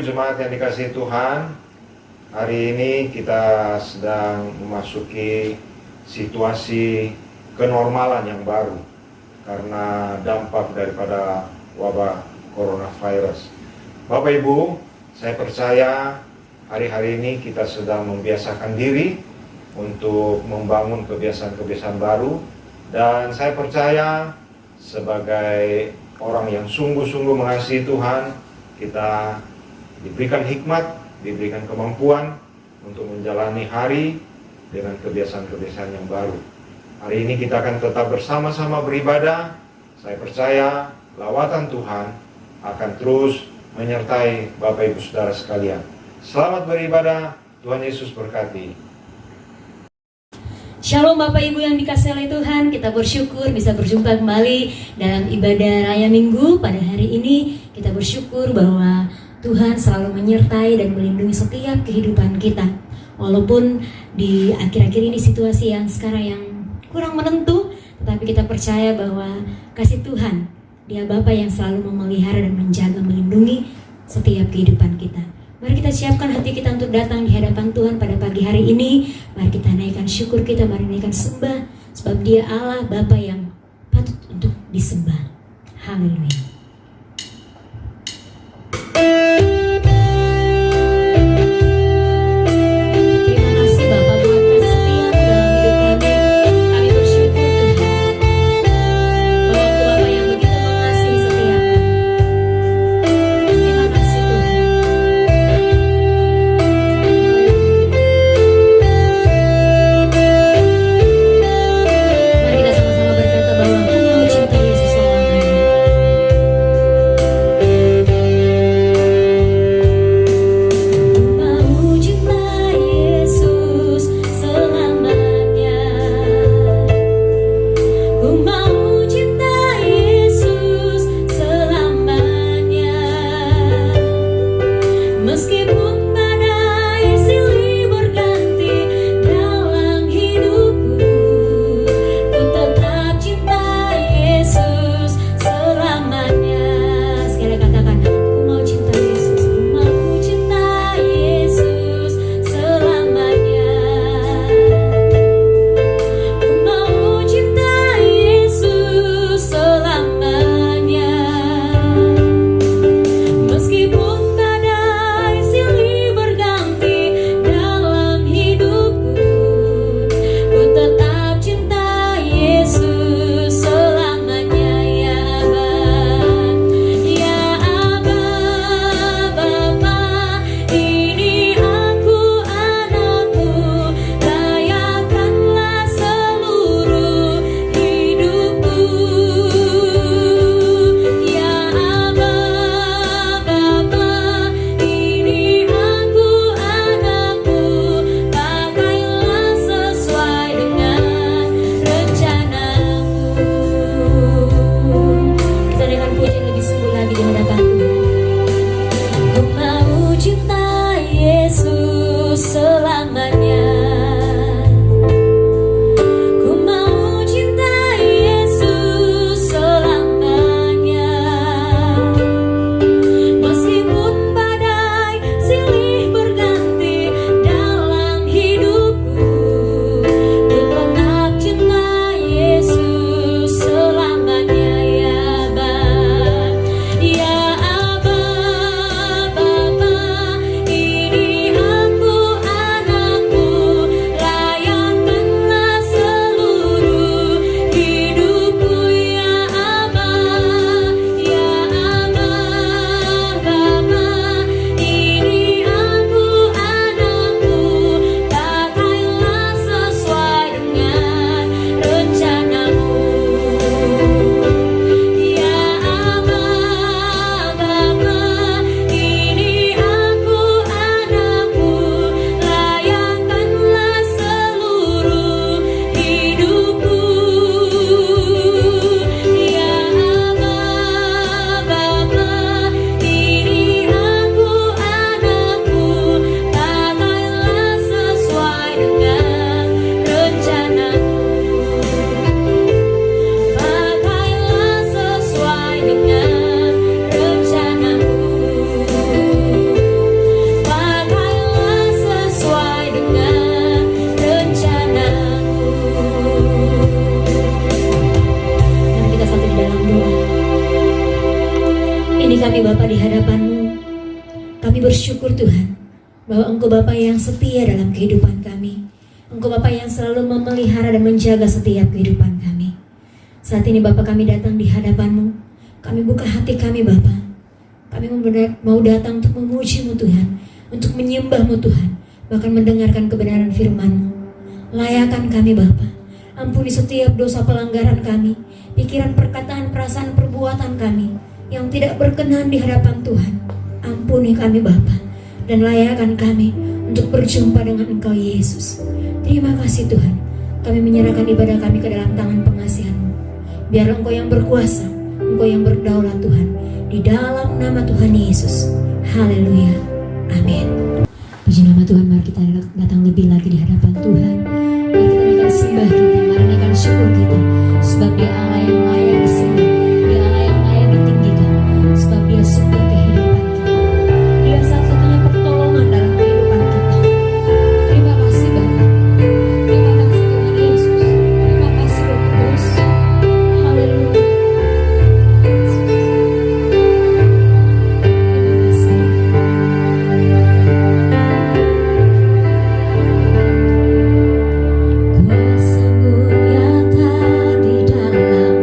jemaat yang dikasihi Tuhan, hari ini kita sedang memasuki situasi kenormalan yang baru karena dampak daripada wabah coronavirus. Bapak Ibu, saya percaya hari-hari ini kita sedang membiasakan diri untuk membangun kebiasaan-kebiasaan baru, dan saya percaya sebagai orang yang sungguh-sungguh mengasihi Tuhan, kita diberikan hikmat, diberikan kemampuan untuk menjalani hari dengan kebiasaan-kebiasaan yang baru. Hari ini kita akan tetap bersama-sama beribadah. Saya percaya lawatan Tuhan akan terus menyertai Bapak Ibu Saudara sekalian. Selamat beribadah, Tuhan Yesus berkati. Shalom Bapak Ibu yang dikasihi oleh Tuhan, kita bersyukur bisa berjumpa kembali dalam ibadah Raya Minggu pada hari ini. Kita bersyukur bahwa Tuhan selalu menyertai dan melindungi setiap kehidupan kita. Walaupun di akhir-akhir ini situasi yang sekarang yang kurang menentu, tetapi kita percaya bahwa kasih Tuhan, Dia Bapa yang selalu memelihara dan menjaga, melindungi setiap kehidupan kita. Mari kita siapkan hati kita untuk datang di hadapan Tuhan pada pagi hari ini. Mari kita naikkan syukur kita, mari naikkan sembah, sebab Dia Allah Bapa yang patut untuk disembah. Haleluya. Bapa di hadapan-Mu. Kami bersyukur Tuhan bahwa Engkau Bapa yang setia dalam kehidupan kami. Engkau Bapa yang selalu memelihara dan menjaga setiap kehidupan kami. Saat ini Bapa, kami datang di hadapan-Mu. Kami buka hati kami Bapa. Kami mau datang untuk memuji-Mu Tuhan, untuk menyembah-Mu Tuhan, bahkan mendengarkan kebenaran firman-Mu. Layakan kami Bapa. Ampuni setiap dosa pelanggaran kami, pikiran, perkataan, perasaan, perbuatan kami yang tidak berkenan di hadapan Tuhan. Ampuni kami Bapa, dan layakan kami untuk berjumpa dengan Engkau Yesus. Terima kasih Tuhan. Kami menyerahkan ibadah kami ke dalam tangan pengasihan-Mu. Biarlah Engkau yang berkuasa, Engkau yang berdaulat Tuhan, di dalam nama Tuhan Yesus. Haleluya. Amin. Puji nama Tuhan. Mari kita datang lebih lagi di hadapan Tuhan. Mari kita naikkan sembah kita, mari naikkan syukur kita, sebab Dia Allah yang layak disembah, Dia Allah yang layak ditinggikan, sebab Dia sumber kehidupan kita. Dia satu-satunya pertolongan dalam kehidupan kita. Terima kasih Bapa. Terima kasih Tuhan Yesus. Terima kasih Roh Kudus. Haleluya. Kuasa-Mu nyata di dalam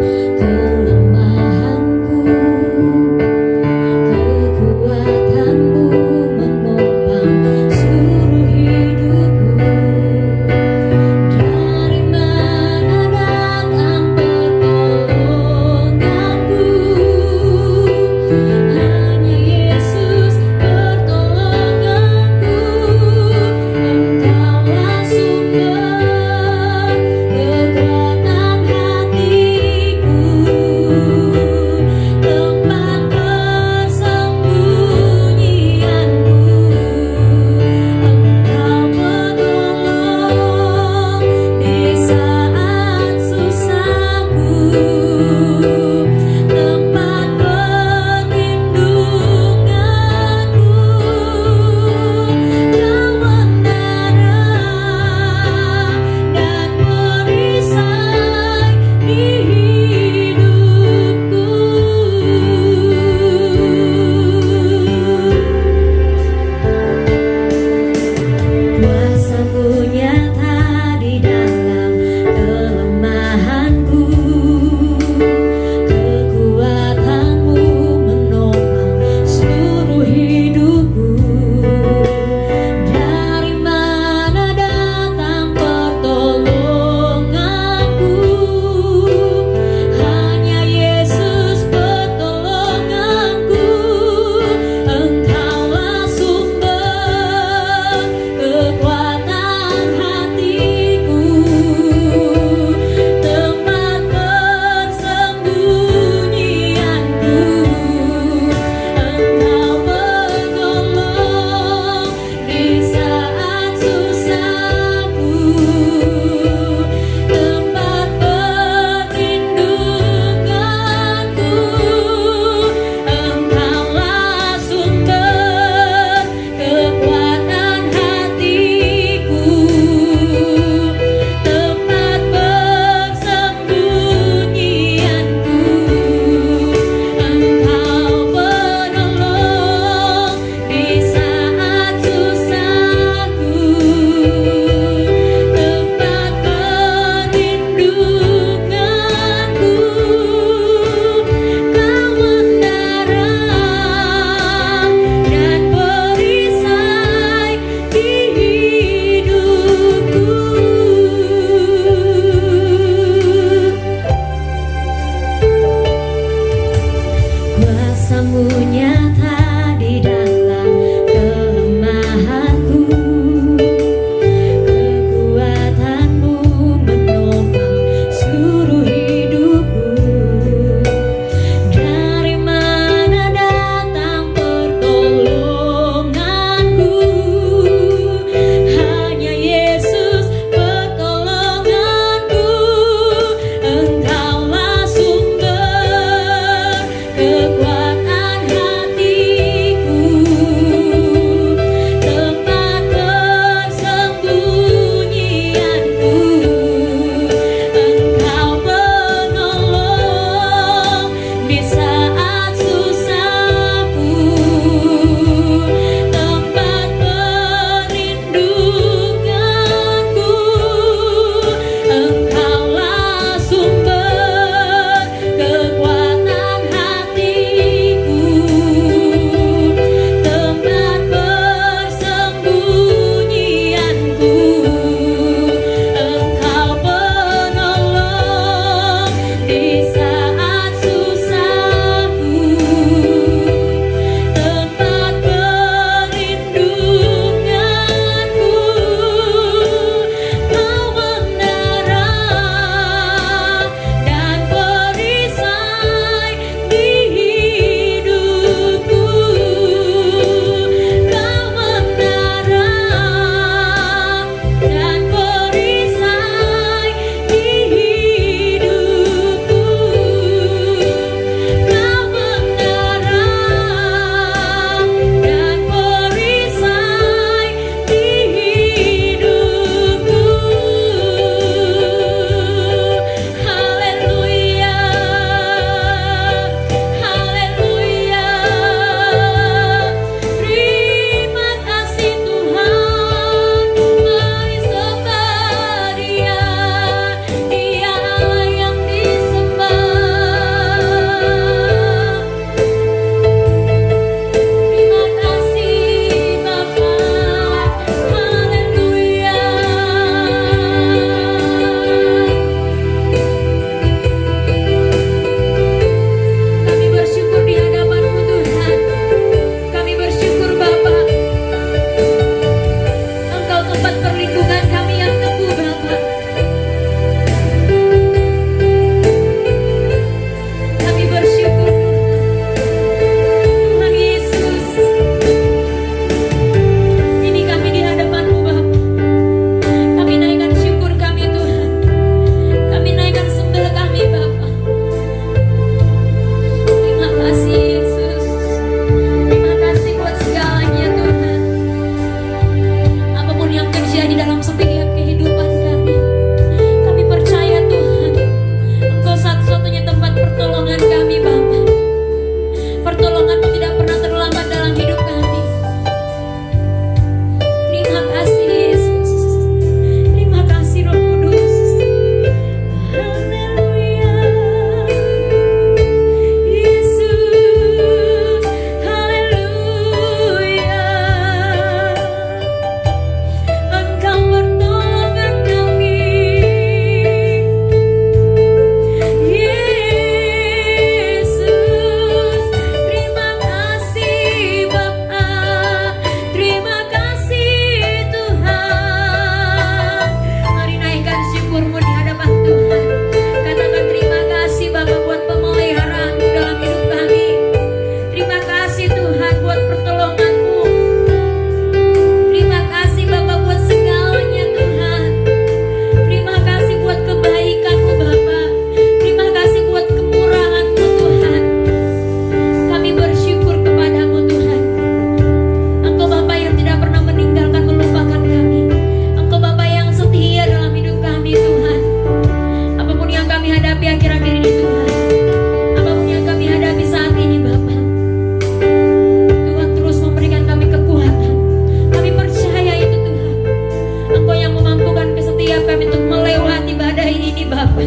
setiap kami untuk melewati badai ini Bapa.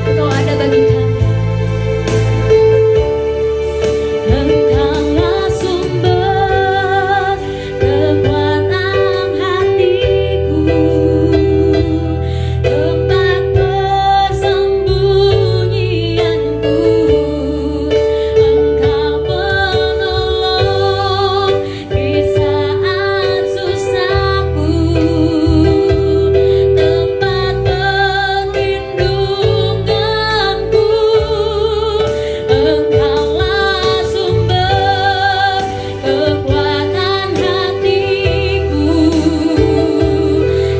Engkau ada bagi kami. Engkaulah sumber kekuatan hatiku, tempat persembunyianku. Engkau penolong di saat susahku, tempat perlindunganku. Engkaulah sumber kekuatan hatiku,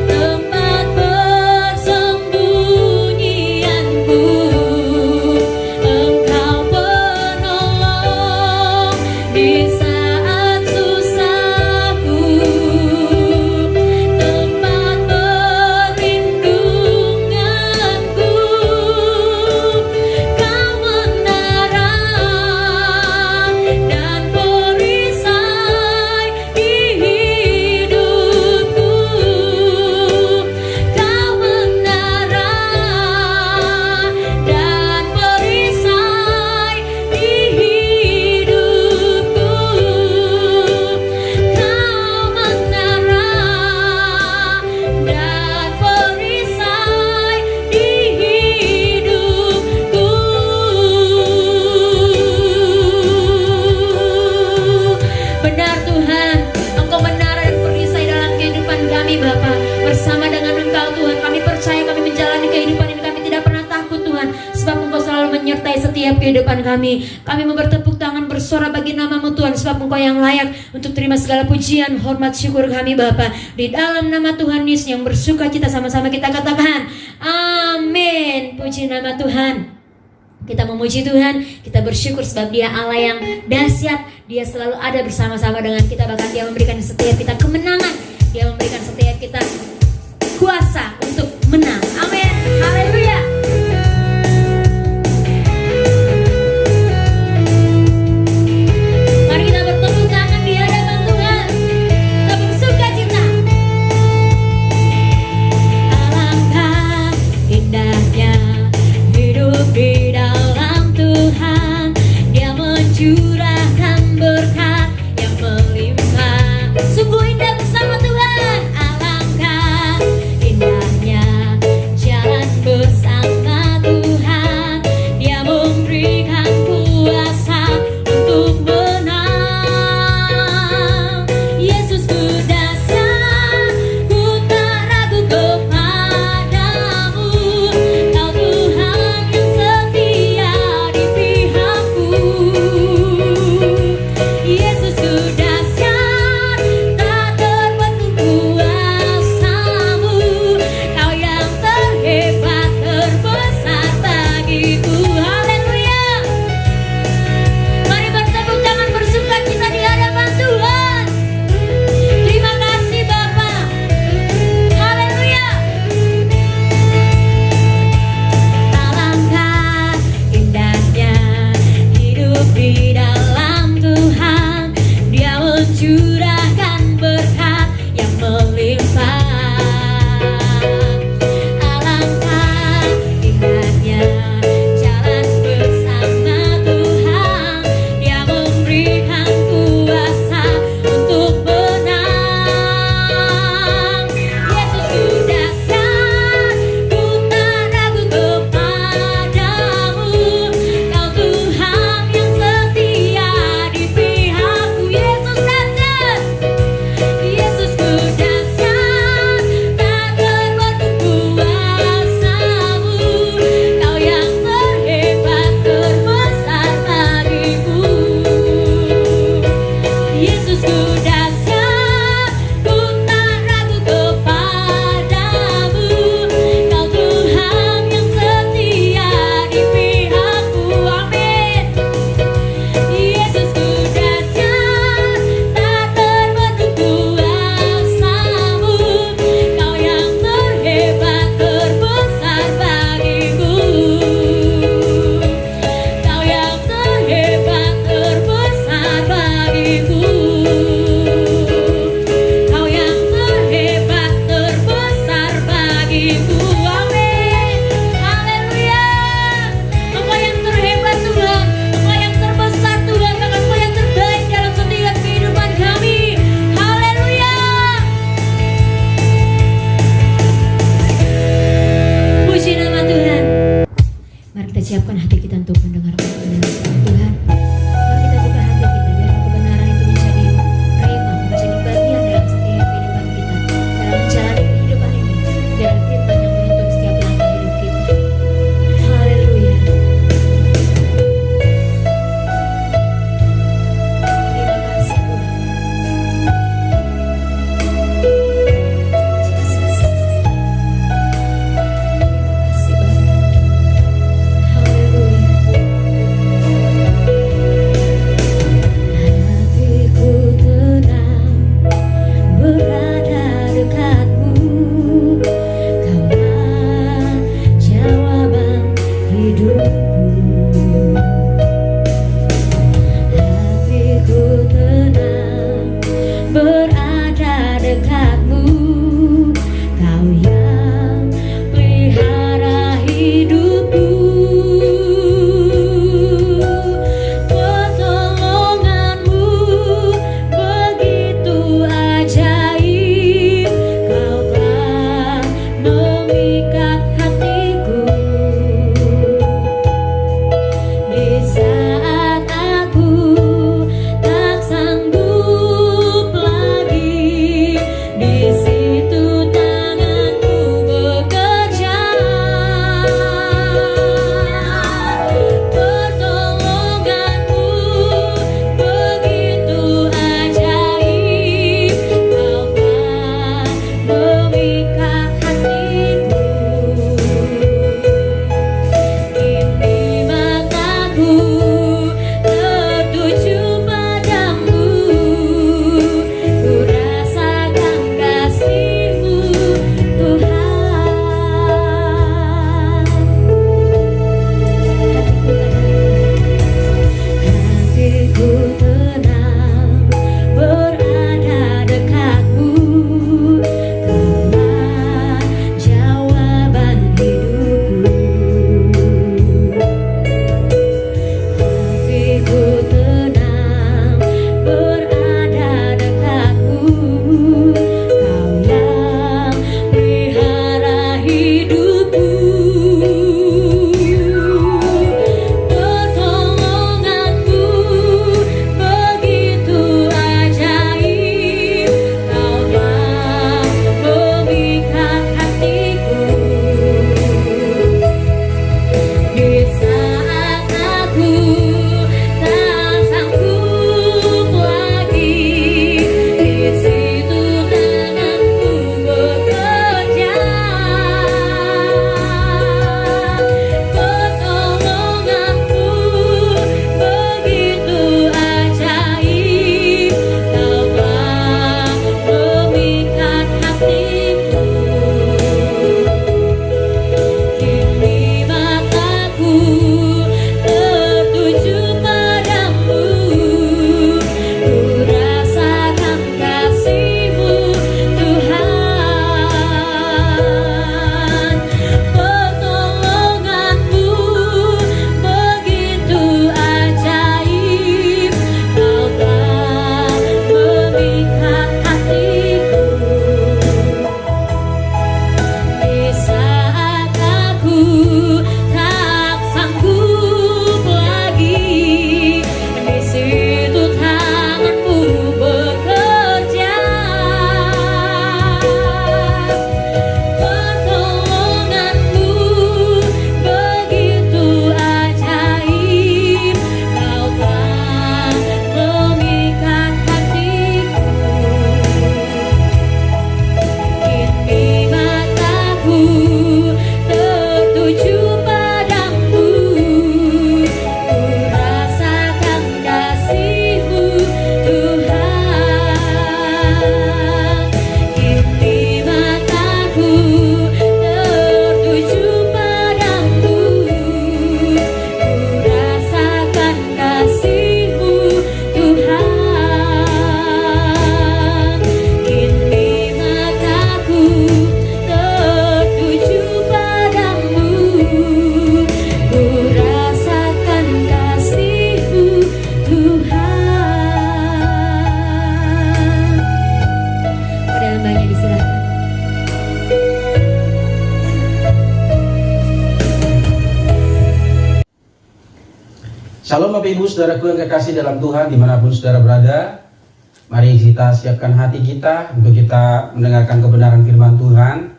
tempat persembunyianku. Engkau penolong di saat susahku, tempat perlindunganku. Kau menara dan perisai di hidupku. Kau menara dan perisai di hidupku. Kau menara dan perisai di hidupku. Benar Tuhan, Engkau menara dan perisai dalam kehidupan kami Bapa. Bersama dengan Engkau Tuhan, kami percaya kami menjalani kehidupan ini, kami tidak pernah takut Tuhan, sebab Engkau selalu menyertai setiap kehidupan kami. Kami mau bertepuk tangan bersorak bagi nama-Mu Tuhan, sebab Engkau yang layak untuk terima segala pujian, hormat, syukur kami Bapa. Di dalam nama Tuhan Yesus yang bersuka cita, sama-sama kita katakan amin. Puji nama Tuhan. Kita memuji Tuhan, kita bersyukur sebab Dia Allah yang dahsyat. Dia selalu ada bersama-sama dengan kita, bahkan Dia memberikan setiap kita kemenangan. Dia memberikan setiap kita kuasa untuk menang. Amin. Haleluya. Mari kita bertepuk tangan di hadapan Tuhan. Kita bersuka cita. Alangkah indahnya hidup di dalam Tuhan. Dia mencurahkan berkat yang melimpah. Sungguh indah bersama Tuhan. Alangkah indahnya siapkan hati kita untuk mendengarkan kebenaran firman Tuhan. Mari kita buka hati kita biar kebenaran itu menjadi rema, menjadi bagian dalam setiap kehidupan kita, dalam menjalani kehidupan ini. Biar firman yang menuntun setiap langkah hidup kita. Haleluya. Terima kasih Tuhan. Yesus. Terima kasih Bapa. Haleluya. Shalom Bapak Ibu Saudaraku yang kekasih dalam Tuhan dimanapun saudara berada. Mari kita siapkan hati kita untuk kita mendengarkan kebenaran firman Tuhan.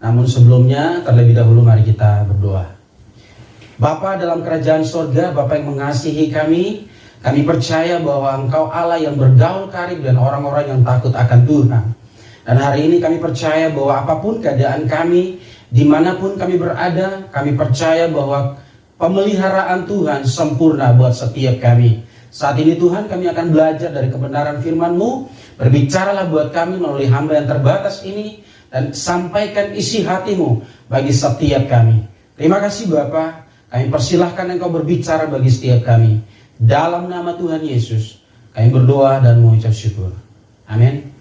Namun sebelumnya terlebih dahulu mari kita berdoa. Bapa dalam kerajaan sorga, Bapa yang mengasihi kami percaya bahwa Engkau Allah yang bergaul karib dan orang-orang yang takut akan Tuhan. Dan hari ini kami percaya bahwa apapun keadaan kami, dimanapun kami berada, kami percaya bahwa pemeliharaan Tuhan sempurna buat setiap kami. Saat ini Tuhan, kami akan belajar dari kebenaran firman-Mu. Berbicaralah buat kami melalui hamba yang terbatas ini, dan sampaikan isi hati-Mu bagi setiap kami. Terima kasih Bapa, kami persilahkan Engkau berbicara bagi setiap kami. Dalam nama Tuhan Yesus, kami berdoa dan mengucap syukur. Amin.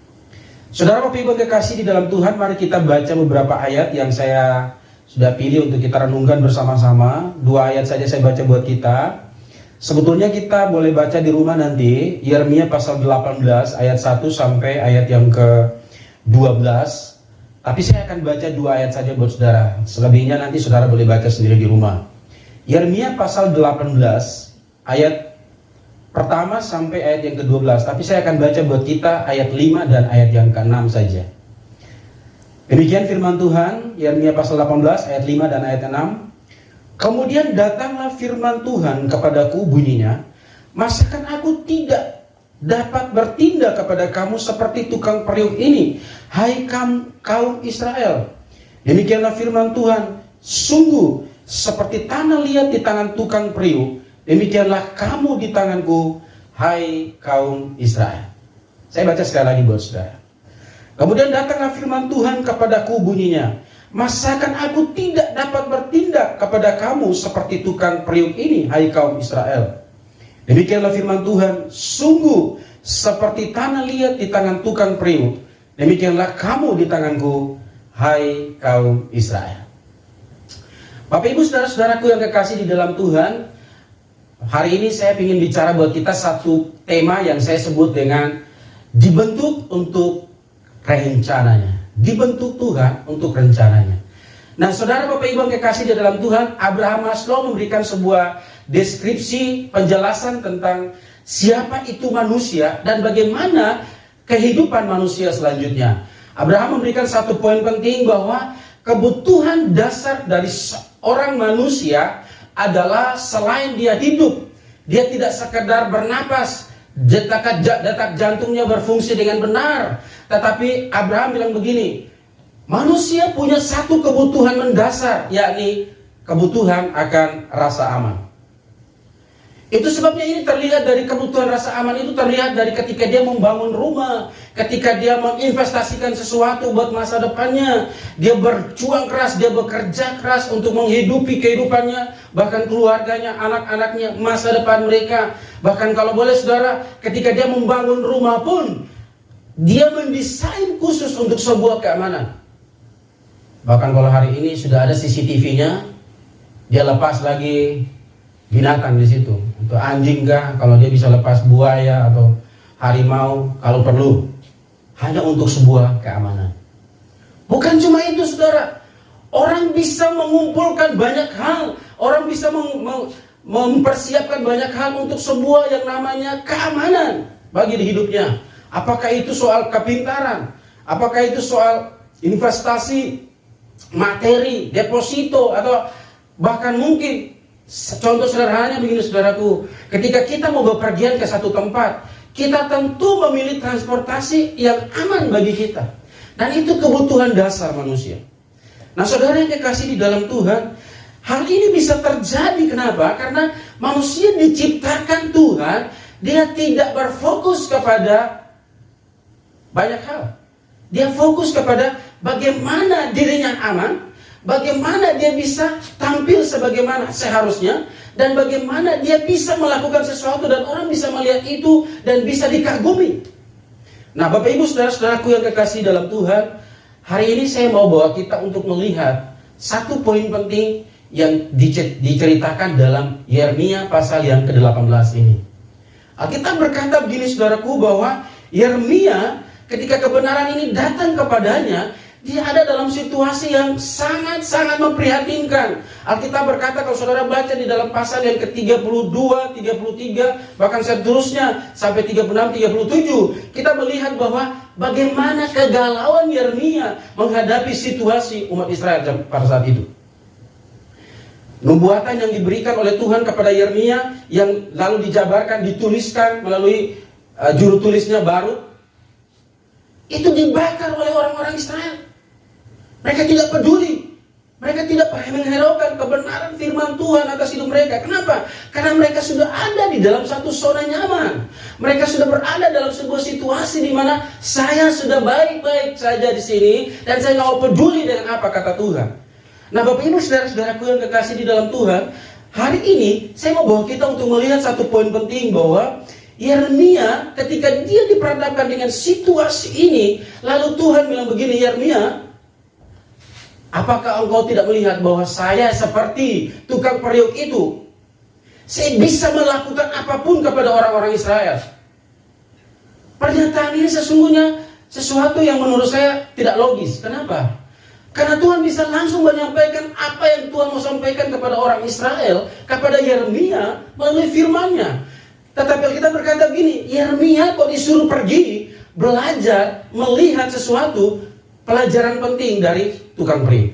Saudara Bapak Ibu kekasih di dalam Tuhan, mari kita baca beberapa ayat yang saya sudah pilih untuk kita renungkan bersama-sama. 2 ayat saja saya baca buat kita. Sebetulnya kita boleh baca di rumah nanti, Yeremia pasal 18 ayat 1 sampai ayat yang ke-12. Tapi saya akan baca 2 ayat saja buat saudara. Selebihnya nanti saudara boleh baca sendiri di rumah. Yeremia pasal 18 ayat pertama sampai ayat yang ke-12. Tapi saya akan baca buat kita ayat 5 dan ayat yang ke-6 saja. Demikian firman Tuhan, Yeremia pasal 18 ayat 5 dan ayat 6. Kemudian datanglah firman Tuhan kepadaku bunyinya, masakan aku tidak dapat bertindak kepada kamu seperti tukang periuk ini, hai kaum Israel. Demikianlah firman Tuhan, sungguh seperti tanah liat di tangan tukang periuk, demikianlah kamu di tanganku, hai kaum Israel. Saya baca sekali lagi buat saudara. Kemudian datanglah firman Tuhan kepadaku bunyinya, masakan aku tidak dapat bertindak kepada kamu seperti tukang periuk ini, hai kaum Israel. Demikianlah firman Tuhan, sungguh seperti tanah liat di tangan tukang periuk, demikianlah kamu di tanganku, hai kaum Israel. Bapak Ibu saudara-saudaraku yang kekasih di dalam Tuhan, hari ini saya ingin bicara buat kita satu tema yang saya sebut dengan dibentuk untuk rencananya. Dibentuk Tuhan untuk rencananya. Nah saudara Bapak Ibu yang kekasih di dalam Tuhan, Abraham Maslow memberikan sebuah deskripsi penjelasan tentang siapa itu manusia dan bagaimana kehidupan manusia selanjutnya. Abraham memberikan satu poin penting bahwa kebutuhan dasar dari seorang manusia adalah selain dia hidup, dia tidak sekedar bernapas, detak jantungnya berfungsi dengan benar. Tetapi Abraham bilang begini, manusia punya satu kebutuhan mendasar, yakni kebutuhan akan rasa aman. Itu sebabnya ini terlihat dari kebutuhan rasa aman itu terlihat dari ketika dia membangun rumah, ketika dia menginvestasikan sesuatu buat masa depannya, dia berjuang keras, dia bekerja keras untuk menghidupi kehidupannya, bahkan keluarganya, anak-anaknya, masa depan mereka. Bahkan kalau boleh saudara, ketika dia membangun rumah pun, dia mendesain khusus untuk sebuah keamanan. Bahkan kalau hari ini sudah ada CCTV-nya, dia lepas lagi binatang di situ. Untuk anjing kah, kalau dia bisa lepas buaya atau harimau kalau perlu. Hanya untuk sebuah keamanan. Bukan cuma itu saudara. Orang bisa mengumpulkan banyak hal. Orang bisa mempersiapkan banyak hal untuk sebuah yang namanya keamanan bagi di hidupnya. Apakah itu soal kepintaran? Apakah itu soal investasi, materi, deposito, atau bahkan mungkin contoh sederhananya begini saudaraku, ketika kita mau bepergian ke satu tempat, kita tentu memilih transportasi yang aman bagi kita. Dan itu kebutuhan dasar manusia. Nah saudara yang kekasih di dalam Tuhan, hal ini bisa terjadi kenapa? Karena manusia diciptakan Tuhan, dia tidak berfokus kepada banyak hal. Dia fokus kepada bagaimana dirinya aman, bagaimana dia bisa tampil sebagaimana seharusnya, dan bagaimana dia bisa melakukan sesuatu dan orang bisa melihat itu dan bisa dikagumi. Nah Bapak Ibu saudara-saudaraku yang kekasih dalam Tuhan, hari ini saya mau bawa kita untuk melihat satu poin penting yang diceritakan dalam Yeremia pasal yang ke-18 ini. Alkitab berkata begini saudaraku, bahwa Yeremia ketika kebenaran ini datang kepadanya, Dia ada dalam situasi yang sangat-sangat memprihatinkan. Alkitab berkata, kalau saudara baca di dalam pasal yang ke-32, 33, bahkan seterusnya sampai 36, 37, kita melihat bahwa bagaimana kegalauan Yeremia menghadapi situasi umat Israel pada saat itu. Nubuatan yang diberikan oleh Tuhan kepada Yeremia yang lalu dijabarkan, dituliskan melalui juru tulisnya Baruk, itu dibakar oleh orang-orang Israel. Mereka tidak peduli. Mereka tidak menghiraukan kebenaran firman Tuhan atas hidup mereka. Kenapa? Karena mereka sudah ada di dalam satu zona nyaman. Mereka sudah berada dalam sebuah situasi di mana saya sudah baik-baik saja di sini dan saya nggak mau peduli dengan apa kata Tuhan. Nah, Bapak Ibu saudara-saudaraku yang kekasih di dalam Tuhan, hari ini saya mau bawa kita untuk melihat satu poin penting bahwa Yeremia ketika dia diperhadapkan dengan situasi ini, lalu Tuhan bilang begini, Yeremia, apakah engkau tidak melihat bahwa saya seperti tukang periuk itu? Saya bisa melakukan apapun kepada orang-orang Israel. Pernyataan ini sesungguhnya sesuatu yang menurut saya tidak logis. Kenapa? Karena Tuhan bisa langsung menyampaikan apa yang Tuhan mau sampaikan kepada orang Israel, kepada Yeremia melalui firman-Nya. Tetapi kita berkata begini, Yeremia kok disuruh pergi belajar melihat sesuatu pelajaran penting dari tukang periuk.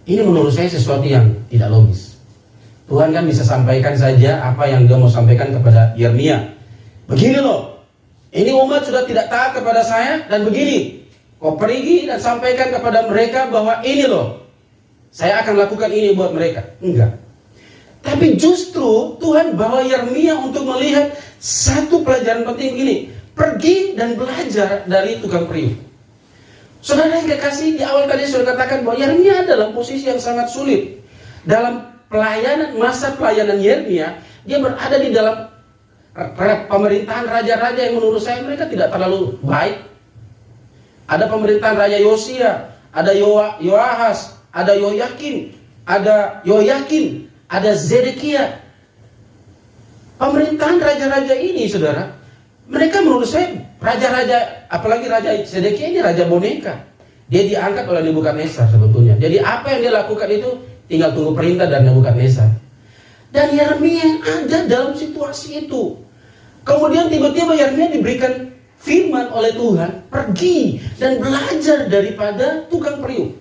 Ini menurut saya sesuatu yang tidak logis. Tuhan kan bisa sampaikan saja apa yang dia mau sampaikan kepada Yeremia. Begini loh, ini umat sudah tidak taat kepada saya dan begini. Kau pergi dan sampaikan kepada mereka bahwa ini loh, saya akan lakukan ini buat mereka. Enggak. Tapi justru Tuhan bawa Yeremia untuk melihat satu pelajaran penting ini. Pergi dan belajar dari tukang periuk. Saudara yang kekasih, di awal tadi sudah katakan bahwa Yeremia dalam posisi yang sangat sulit. Dalam masa pelayanan Yeremia, dia berada di dalam pemerintahan raja-raja yang menurut saya mereka tidak terlalu baik. Ada pemerintahan Raja Yosia, ada Yoahas, ada Yoyakim, ada Zedekia. Pemerintahan raja-raja ini, saudara, mereka menurut saya raja-raja, apalagi Raja Zedekia ini raja boneka. Dia diangkat oleh Nebukadnezar sebetulnya. Jadi apa yang dia lakukan itu tinggal tunggu perintah dari Nebukadnezar. Dan Yeremia ada dalam situasi itu. Kemudian tiba-tiba Yeremia diberikan firman oleh Tuhan, pergi dan belajar daripada tukang periuk.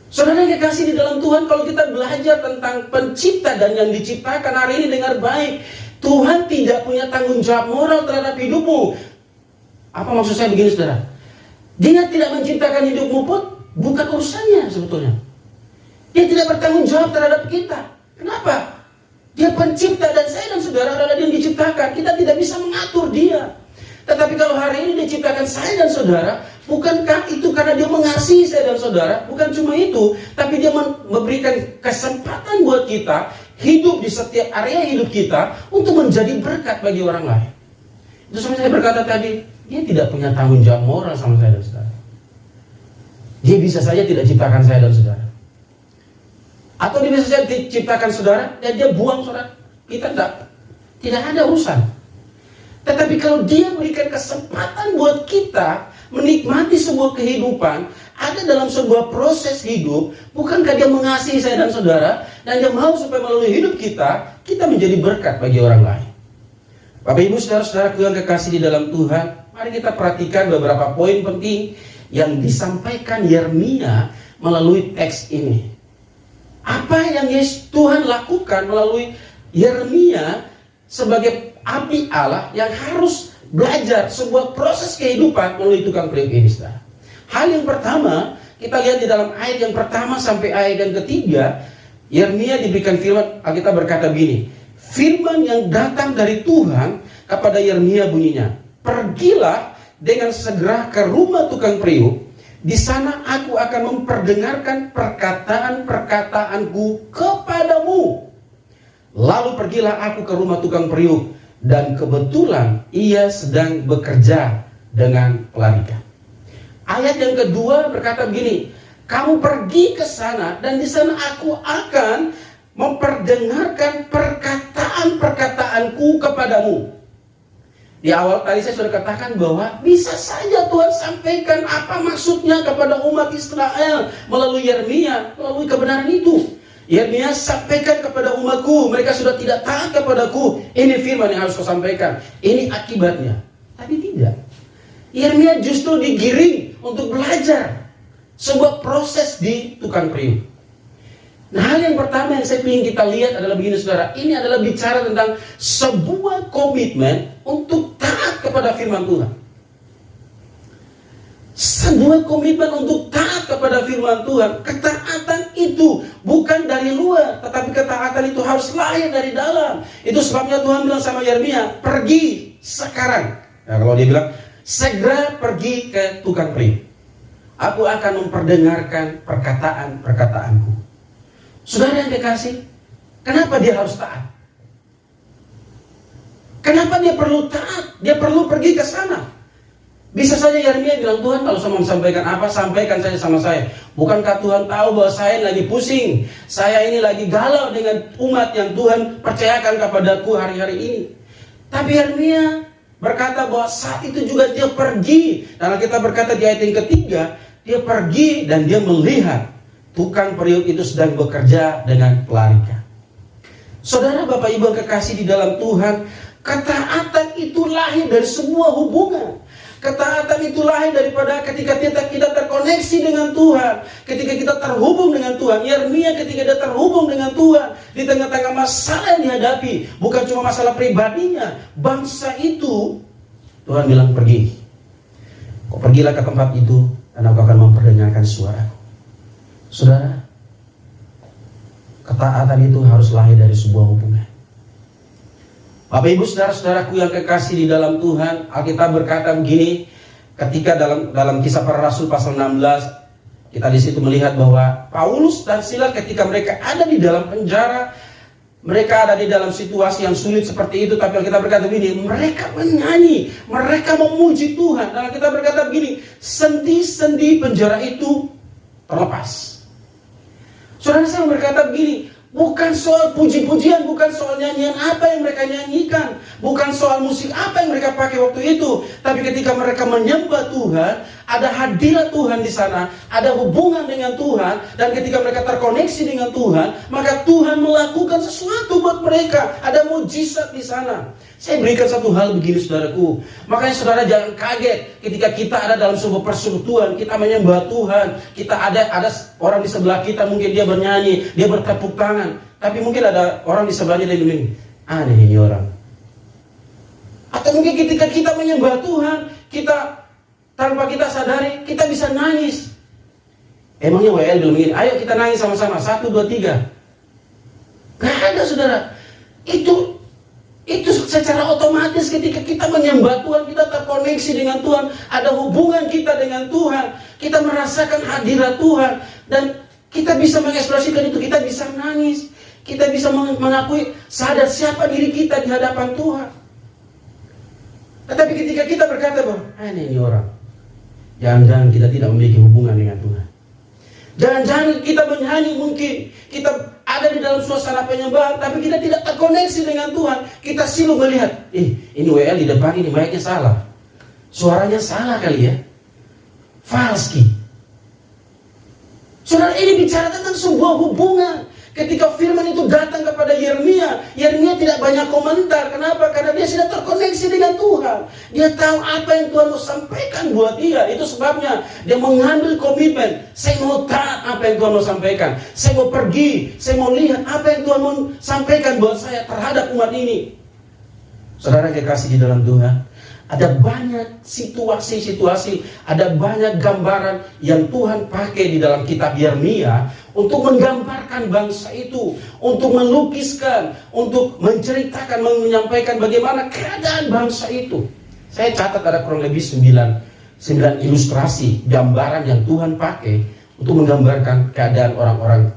Saudara yang kekasih di dalam Tuhan, kalau kita belajar tentang pencipta dan yang diciptakan hari ini, dengar baik, Tuhan tidak punya tanggung jawab moral terhadap hidupmu. Apa maksud saya begini, saudara? Dia tidak menciptakan hidupmu pun bukan urusannya sebetulnya. Dia tidak bertanggung jawab terhadap kita. Kenapa? Dia pencipta dan saya dan saudara adalah dia yang diciptakan. Kita tidak bisa mengatur dia. Tetapi kalau hari ini diciptakan saya dan saudara, bukankah itu karena dia mengasihi saya dan saudara? Bukan cuma itu, tapi dia memberikan kesempatan buat kita hidup di setiap area hidup kita untuk menjadi berkat bagi orang lain. Itu sama saya berkata tadi, dia tidak punya tanggung jawab moral sama saya dan saudara. Dia bisa saja tidak ciptakan saya dan saudara. Atau dia bisa saja diciptakan saudara dan dia buang saudara. Kita tidak ada urusan. Tetapi kalau dia memberikan kesempatan buat kita menikmati sebuah kehidupan, ada dalam sebuah proses hidup, bukankah dia mengasihi saya dan saudara, dan dia mau supaya melalui hidup kita menjadi berkat bagi orang lain. Bapak Ibu saudara-saudaraku yang kekasih di dalam Tuhan, mari kita perhatikan beberapa poin penting yang disampaikan Yeremia melalui teks ini. Apa yang Tuhan lakukan melalui Yeremia sebagai abdi Allah yang harus belajar sebuah proses kehidupan melalui tukang periuk ini, saudara. Hal yang pertama, kita lihat di dalam ayat yang pertama sampai ayat yang ketiga, Yeremia diberikan firman, Alkitab berkata begini, firman yang datang dari Tuhan kepada Yeremia bunyinya, pergilah dengan segera ke rumah tukang periuk. Di sana aku akan memperdengarkan perkataan-perkataanku kepadamu. Lalu pergilah aku ke rumah tukang periuk, dan kebetulan ia sedang bekerja dengan pelarikan. Ayat yang kedua berkata begini, kamu pergi ke sana dan di sana aku akan memperdengarkan perkataan-perkataanku kepadamu. Di awal tadi saya sudah katakan bahwa bisa saja Tuhan sampaikan apa maksudnya kepada umat Israel melalui Yeremia, melalui kebenaran itu. Yeremia sampaikan kepada umatku, mereka sudah tidak taat kepadaku. Ini firman yang harus kau sampaikan. Ini akibatnya. Tapi tidak. Yeremia justru digiring untuk belajar sebuah proses di tukang periuk. Nah, hal yang pertama yang saya ingin kita lihat adalah begini saudara. Ini adalah bicara tentang sebuah komitmen untuk taat kepada firman Tuhan. Sebuah komitmen untuk taat kepada firman Tuhan. Ketaatan itu bukan dari luar, tetapi ketaatan itu harus lahir dari dalam. Itu sebabnya Tuhan bilang sama Yeremia, pergi sekarang. Nah, kalau dia bilang, segera pergi ke tukang periuk. Aku akan memperdengarkan perkataan-perkataanku. Saudara yang kekasih, kenapa dia harus taat? Kenapa dia perlu taat? Dia perlu pergi ke sana. Bisa saja Yeremia bilang, Tuhan kalau saya mau sampaikan apa, sampaikan saja sama saya. Bukankah Tuhan tahu bahwa saya lagi pusing? Saya ini lagi galau dengan umat yang Tuhan percayakan kepadaku hari-hari ini. Tapi Yeremia berkata bahwa saat itu juga dia pergi. Dan kita berkata di ayat yang ketiga, dia pergi dan dia melihat tukang periuk itu sedang bekerja dengan pelarikan. Saudara, Bapak Ibu yang kekasih di dalam Tuhan, ketaatan itu lahir dari sebuah hubungan. Ketaatan itu lahir daripada ketika kita terkoneksi dengan Tuhan, ketika kita terhubung dengan Tuhan. Yeremia ketika dia terhubung dengan Tuhan, di tengah-tengah masalah yang dihadapi, bukan cuma masalah pribadinya, bangsa itu, Tuhan bilang pergi. Kau pergilah ke tempat itu, dan aku akan memperdengarkan suaraku. Saudara, ketaatan itu harus lahir dari sebuah hubungan. Bapak Ibu saudara-saudaraku yang kekasih di dalam Tuhan, Alkitab berkata begini, ketika dalam Kisah Para Rasul pasal 16, kita di situ melihat bahwa Paulus dan Silas ketika mereka ada di dalam penjara, mereka ada di dalam situasi yang sulit seperti itu, tapi Alkitab berkata begini, mereka menyanyi, mereka memuji Tuhan. Dan Alkitab berkata begini, sendi-sendi penjara itu terlepas. Saudara, saya berkata begini, bukan soal puji-pujian, bukan soal nyanyian apa yang mereka nyanyikan, bukan soal musik apa yang mereka pakai waktu itu, tapi ketika mereka menyembah Tuhan, ada hadirat Tuhan di sana, ada hubungan dengan Tuhan, dan ketika mereka terkoneksi dengan Tuhan, maka Tuhan melakukan sesuatu buat mereka, ada mujizat di sana. Saya berikan satu hal begini saudaraku, makanya saudara jangan kaget ketika kita ada dalam sebuah persekutuan, kita menyembah Tuhan, kita ada orang di sebelah kita, mungkin dia bernyanyi, dia bertepuk tangan, tapi mungkin ada orang di sebelahnya dia bilang, aneh ini orang. Atau mungkin ketika kita menyembah Tuhan, kita tanpa kita sadari, kita bisa nangis. Emangnya WL bilang begini, ayo kita nangis sama-sama, 1, 2, 3. Gak ada saudara. Itu secara otomatis ketika kita menyembah Tuhan, kita terkoneksi dengan Tuhan, ada hubungan kita dengan Tuhan, kita merasakan hadirat Tuhan, dan kita bisa mengekspresikan itu, kita bisa nangis, kita bisa mengakui sadar siapa diri kita di hadapan Tuhan. Tetapi ketika kita berkata bahwa ini orang, jangan-jangan kita tidak memiliki hubungan dengan Tuhan. Jangan-jangan kita menyanyi, mungkin kita ada di dalam suasana penyembahan, tapi kita tidak terkoneksi dengan Tuhan. Kita selalu melihat, ini WL di depan ini mic-nya salah, suaranya salah kali ya, falski. Saudara, ini bicara tentang sebuah hubungan. Ketika firman itu datang kepada Yeremia, Yeremia tidak banyak komentar. Kenapa? Karena dia sudah terkoneksi dengan Tuhan. Dia tahu apa yang Tuhan mau sampaikan buat dia. Itu sebabnya dia mengambil komitmen. Saya mau taat apa yang Tuhan mau sampaikan. Saya mau pergi. Saya mau lihat apa yang Tuhan mau sampaikan buat saya terhadap umat ini. Saudara kekasih di dalam Tuhan, ada banyak situasi-situasi, ada banyak gambaran yang Tuhan pakai di dalam kitab Yeremia untuk menggambarkan bangsa itu, untuk melukiskan, untuk menceritakan, menyampaikan bagaimana keadaan bangsa itu. Saya catat ada kurang lebih 9 ilustrasi, gambaran yang Tuhan pakai untuk menggambarkan keadaan orang-orang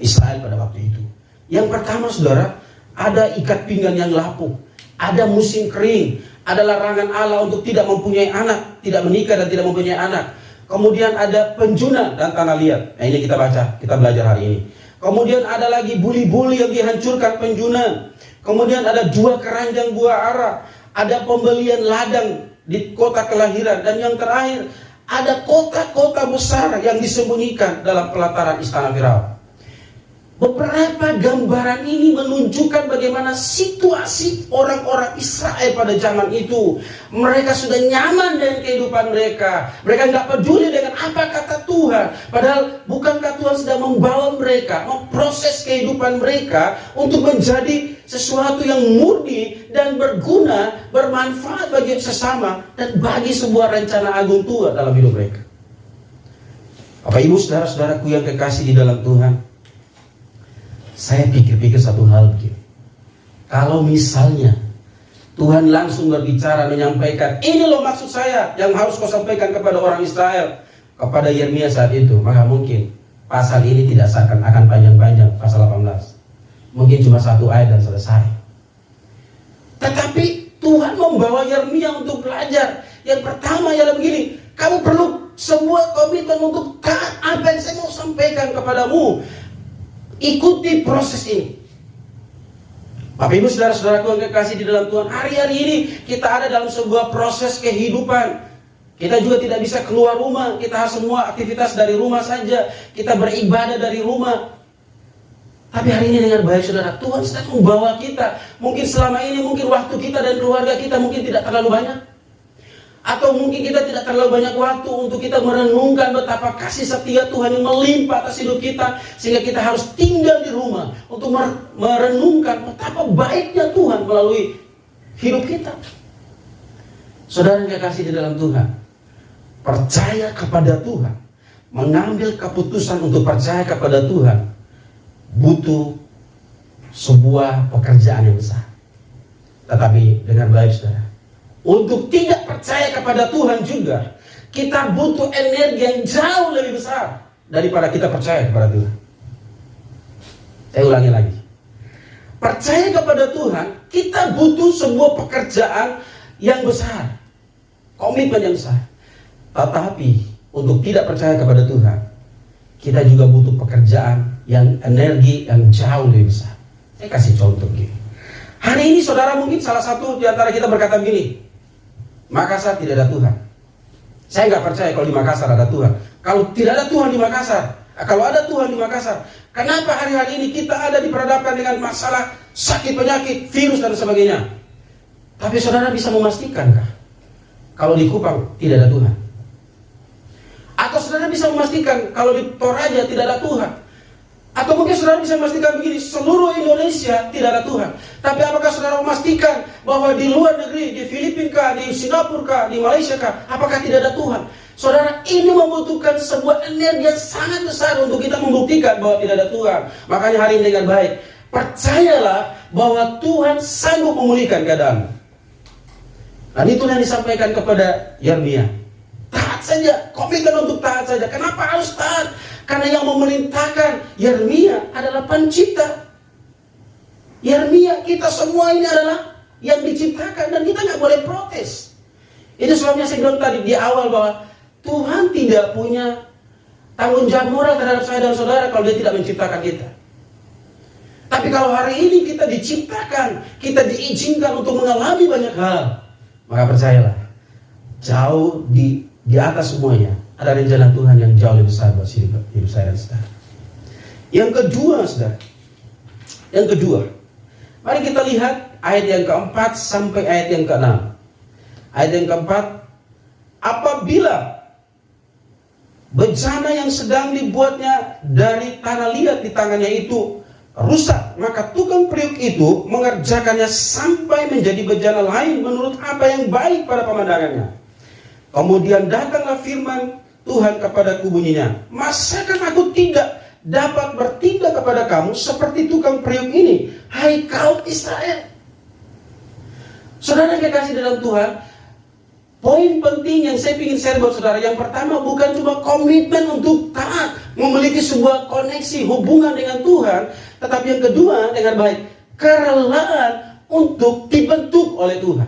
Israel pada waktu itu. Yang pertama saudara, ada ikat pinggang yang lapuk. Ada musim kering, ada larangan Allah untuk tidak mempunyai anak, tidak menikah dan tidak mempunyai anak. Kemudian ada penjuna dan tanah liat. Nah, ini kita baca, kita belajar hari ini. Kemudian ada lagi buli-buli yang dihancurkan penjuna. Kemudian ada 2 keranjang buah ara. Ada pembelian ladang di kota kelahiran. Dan yang terakhir, ada kota-kota besar yang disembunyikan dalam pelataran istana Firaun. Beberapa gambaran ini menunjukkan bagaimana situasi orang-orang Israel pada zaman itu. Mereka sudah nyaman dengan kehidupan mereka. Mereka nggak peduli dengan apa kata Tuhan. Padahal bukankah Tuhan sedang membawa mereka, memproses kehidupan mereka untuk menjadi sesuatu yang murni dan berguna, bermanfaat bagi sesama dan bagi sebuah rencana agung Tuhan dalam hidup mereka. Bapak Ibu saudara-saudaraku yang kekasih di dalam Tuhan, saya pikir-pikir satu hal begini. Kalau misalnya Tuhan langsung berbicara, menyampaikan, ini loh maksud saya yang harus kau sampaikan kepada orang Israel, kepada Yeremia saat itu, maka mungkin pasal ini tidak akan panjang-panjang, pasal 18. Mungkin cuma 1 ayat dan selesai. Tetapi Tuhan membawa Yeremia untuk belajar. Yang pertama ialah begini, kamu perlu sebuah komitmen untuk taat apa yang saya mau sampaikan kepadamu. Ikuti proses ini. Bapak Ibu saudara-saudaraku yang kekasih di dalam Tuhan, hari-hari ini kita ada dalam sebuah proses kehidupan. Kita juga tidak bisa keluar rumah. Kita semua aktivitas dari rumah saja. Kita beribadah dari rumah. Tapi hari ini dengan baik saudara, Tuhan sedang membawa kita. Mungkin selama ini, mungkin waktu kita dan keluarga kita mungkin tidak terlalu banyak. Atau mungkin kita tidak terlalu banyak waktu untuk kita merenungkan betapa kasih setia Tuhan yang melimpah atas hidup kita. Sehingga kita harus tinggal di rumah untuk merenungkan betapa baiknya Tuhan melalui hidup kita. Saudara yang kekasih di dalam Tuhan, percaya kepada Tuhan, mengambil keputusan untuk percaya kepada Tuhan, butuh sebuah pekerjaan yang besar. Tetapi dengan baik saudara, untuk tidak percaya kepada Tuhan juga, kita butuh energi yang jauh lebih besar daripada kita percaya kepada Tuhan. Saya ulangi lagi. Percaya kepada Tuhan, kita butuh sebuah pekerjaan yang besar, komitmen yang besar. Tetapi untuk tidak percaya kepada Tuhan, kita juga butuh pekerjaan yang energi yang jauh lebih besar. Saya kasih contoh begini. Hari ini saudara mungkin salah satu di antara kita berkata begini, Makassar tidak ada Tuhan. Saya nggak percaya kalau di Makassar ada Tuhan. Kalau tidak ada Tuhan di Makassar, kalau ada Tuhan di Makassar, kenapa hari-hari ini kita ada diperhadapkan dengan masalah sakit, penyakit, virus dan sebagainya? Tapi saudara bisa memastikankah kalau di Kupang tidak ada Tuhan? Atau saudara bisa memastikan kalau di Toraja tidak ada Tuhan? Atau mungkin saudara bisa memastikan begini, seluruh Indonesia tidak ada Tuhan. Tapi apakah saudara memastikan bahwa di luar negeri, di Filipina, di Singapura, di Malaysia, apakah tidak ada Tuhan? Saudara, ini membutuhkan sebuah energi yang sangat besar untuk kita membuktikan bahwa tidak ada Tuhan. Makanya hari ini dengan baik, percayalah bahwa Tuhan sanggup memulihkan keadaan. Dan itu yang disampaikan kepada Yeremia. Taat saja, komitmen untuk taat saja. Kenapa harus taat? Karena yang memerintahkan Yeremia adalah pencipta. Yeremia, kita semua ini adalah yang diciptakan dan kita nggak boleh protes. Itu sebabnya saya bilang tadi di awal bahwa Tuhan tidak punya tanggung jawab moral terhadap saya dan saudara kalau Dia tidak menciptakan kita. Tapi kalau hari ini kita diciptakan, kita diizinkan untuk mengalami banyak hal, maka percayalah, jauh di atas semuanya ada rencana Tuhan yang jauh lebih besar buat hidup saya dan saudara. Yang kedua, saudara, yang kedua, mari kita lihat ayat yang keempat sampai ayat yang keenam. Ayat yang keempat, apabila bejana yang sedang dibuatnya dari tanah liat di tangannya itu rusak, maka tukang periuk itu mengerjakannya sampai menjadi bejana lain menurut apa yang baik pada pemandangannya. Kemudian datanglah firman Tuhan kepadaku bunyinya, masakan aku tidak dapat bertindak kepada kamu seperti tukang periuk ini, hai kaum Israel. Saudara yang kekasih dalam Tuhan, poin penting yang saya ingin share buat saudara, yang pertama bukan cuma komitmen untuk taat, memiliki sebuah koneksi hubungan dengan Tuhan, tetapi yang kedua dengan baik, kerelaan untuk dibentuk oleh Tuhan.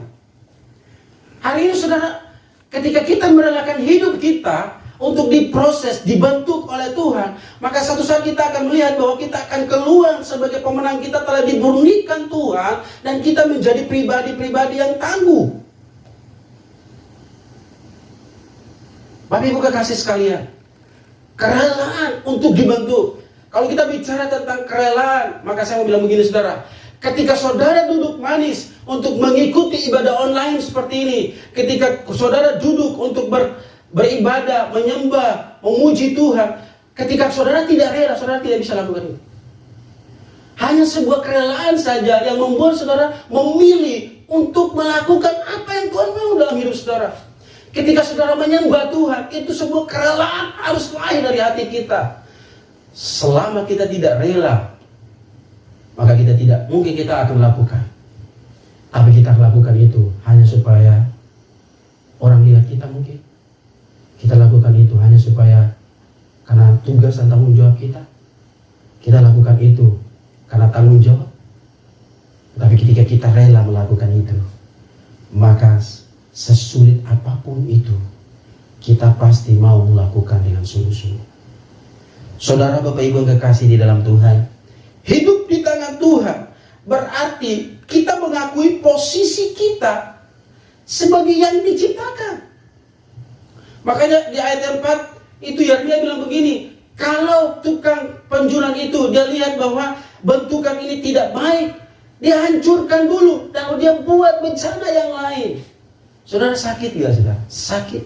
Hari ini saudara, ketika kita merelakan hidup kita untuk diproses, dibentuk oleh Tuhan, maka satu saat kita akan melihat bahwa kita akan keluar sebagai pemenang. Kita telah dimurnikan Tuhan dan kita menjadi pribadi-pribadi yang tangguh. Bapak Ibu kekasih sekalian, kerelaan untuk dibentuk. Kalau kita bicara tentang kerelaan, maka saya mau bilang begini saudara, ketika saudara duduk manis untuk mengikuti ibadah online seperti ini, ketika saudara duduk untuk beribadah, menyembah, memuji Tuhan, ketika saudara tidak rela, saudara tidak bisa lakukan itu. Hanya sebuah kerelaan saja yang membuat saudara memilih untuk melakukan apa yang Tuhan mau dalam hidup saudara. Ketika saudara menyembah Tuhan, itu sebuah kerelaan harus lahir dari hati kita. Selama kita tidak rela, maka kita tidak mungkin kita akan lakukan. Tapi kita lakukan itu hanya supaya orang lihat kita mungkin. Kita lakukan itu hanya supaya karena tugas dan tanggung jawab kita. Kita lakukan itu karena tanggung jawab. Tapi ketika kita rela melakukan itu, maka sesulit apapun itu, kita pasti mau melakukan dengan sungguh-sungguh. Saudara Bapak Ibu yang kekasih di dalam Tuhan, hidup di tangan Tuhan berarti kita mengakui posisi kita sebagai yang diciptakan. Makanya di ayat yang 4 itu Yeremia bilang begini, kalau tukang penjuran itu dia lihat bahwa bentukan ini tidak baik, dia hancurkan dulu, lalu dia buat bencana yang lain. Saudara sakit gak saudara? Sakit.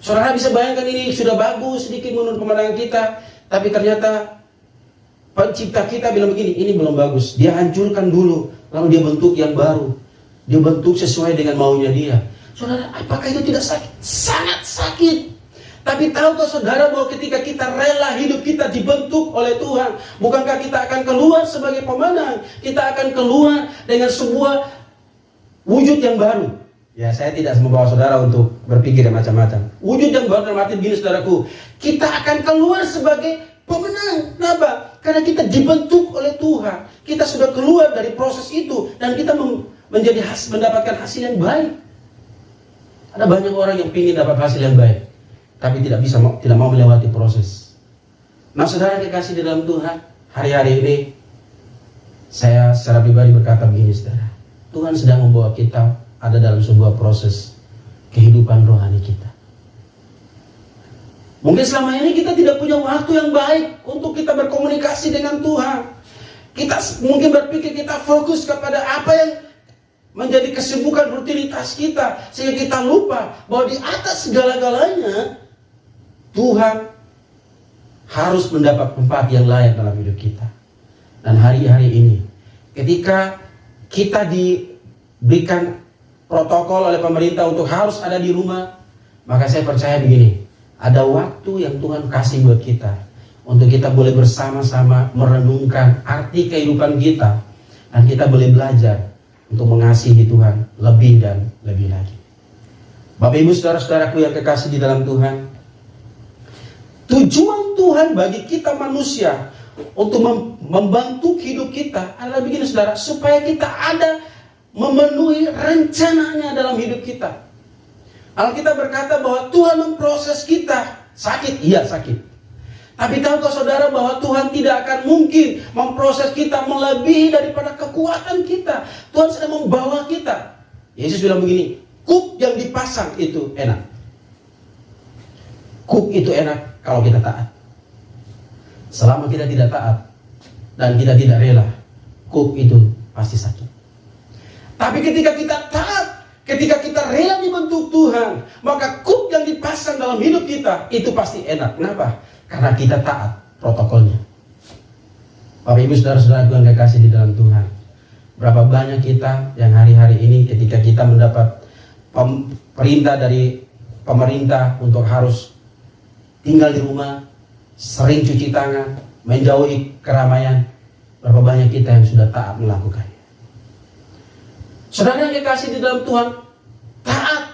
Saudara bisa bayangkan ini sudah bagus sedikit menurut pemandangan kita, tapi ternyata pencipta kita bilang begini, ini belum bagus. Dia hancurkan dulu, lalu dia bentuk yang baru. Dia bentuk sesuai dengan maunya dia. Saudara, apakah itu tidak sakit? Sangat sakit. Tapi tahukah saudara bahwa ketika kita rela hidup kita dibentuk oleh Tuhan, bukankah kita akan keluar sebagai pemenang? Kita akan keluar dengan sebuah wujud yang baru. Ya, saya tidak membawa saudara untuk berpikir macam-macam. Wujud yang baru dalam arti begini saudaraku, kita akan keluar sebagai pemenang. Kenapa? Karena kita dibentuk oleh Tuhan. Kita sudah keluar dari proses itu dan kita mendapatkan hasil yang baik. Ada banyak orang yang ingin dapat hasil yang baik, tapi tidak mau melewati proses. Nah, saudara yang dikasih di dalam Tuhan, hari-hari ini saya secara pribadi berkata begini saudara, Tuhan sedang membawa kita ada dalam sebuah proses kehidupan rohani kita. Mungkin selama ini kita tidak punya waktu yang baik untuk kita berkomunikasi dengan Tuhan. Kita mungkin berpikir kita fokus kepada apa yang menjadi kesibukan rutinitas kita, sehingga kita lupa bahwa di atas segala-galanya Tuhan harus mendapat tempat yang layak dalam hidup kita. Dan hari-hari ini ketika kita diberikan protokol oleh pemerintah untuk harus ada di rumah, maka saya percaya begini, ada waktu yang Tuhan kasih buat kita untuk kita boleh bersama-sama merenungkan arti kehidupan kita, dan kita boleh belajar untuk mengasihi Tuhan lebih dan lebih lagi. Bapak Ibu saudara-saudaraku yang kekasih di dalam Tuhan, tujuan Tuhan bagi kita manusia untuk membantu hidup kita adalah begini saudara, supaya kita ada memenuhi rencananya dalam hidup kita. Alkitab berkata bahwa Tuhan memproses kita. Sakit, iya sakit. Tapi tahukah saudara bahwa Tuhan tidak akan mungkin memproses kita melebihi daripada kekuatan kita. Tuhan sedang membawa kita. Yesus bilang begini, kuk yang dipasang itu enak. Kuk itu enak kalau kita taat. Selama kita tidak taat dan kita tidak rela, kuk itu pasti sakit. Tapi ketika kita taat, ketika kita rela dibentuk Tuhan, maka kuk yang dipasang dalam hidup kita itu pasti enak. Kenapa? Karena kita taat protokolnya. Bapak Ibu saudara-saudara yang dikasih di dalam Tuhan, berapa banyak kita yang hari-hari ini ketika kita mendapat perintah dari pemerintah untuk harus tinggal di rumah, sering cuci tangan, menjauhi keramaian, berapa banyak kita yang sudah taat melakukannya. Saudara yang dikasih di dalam Tuhan, taat.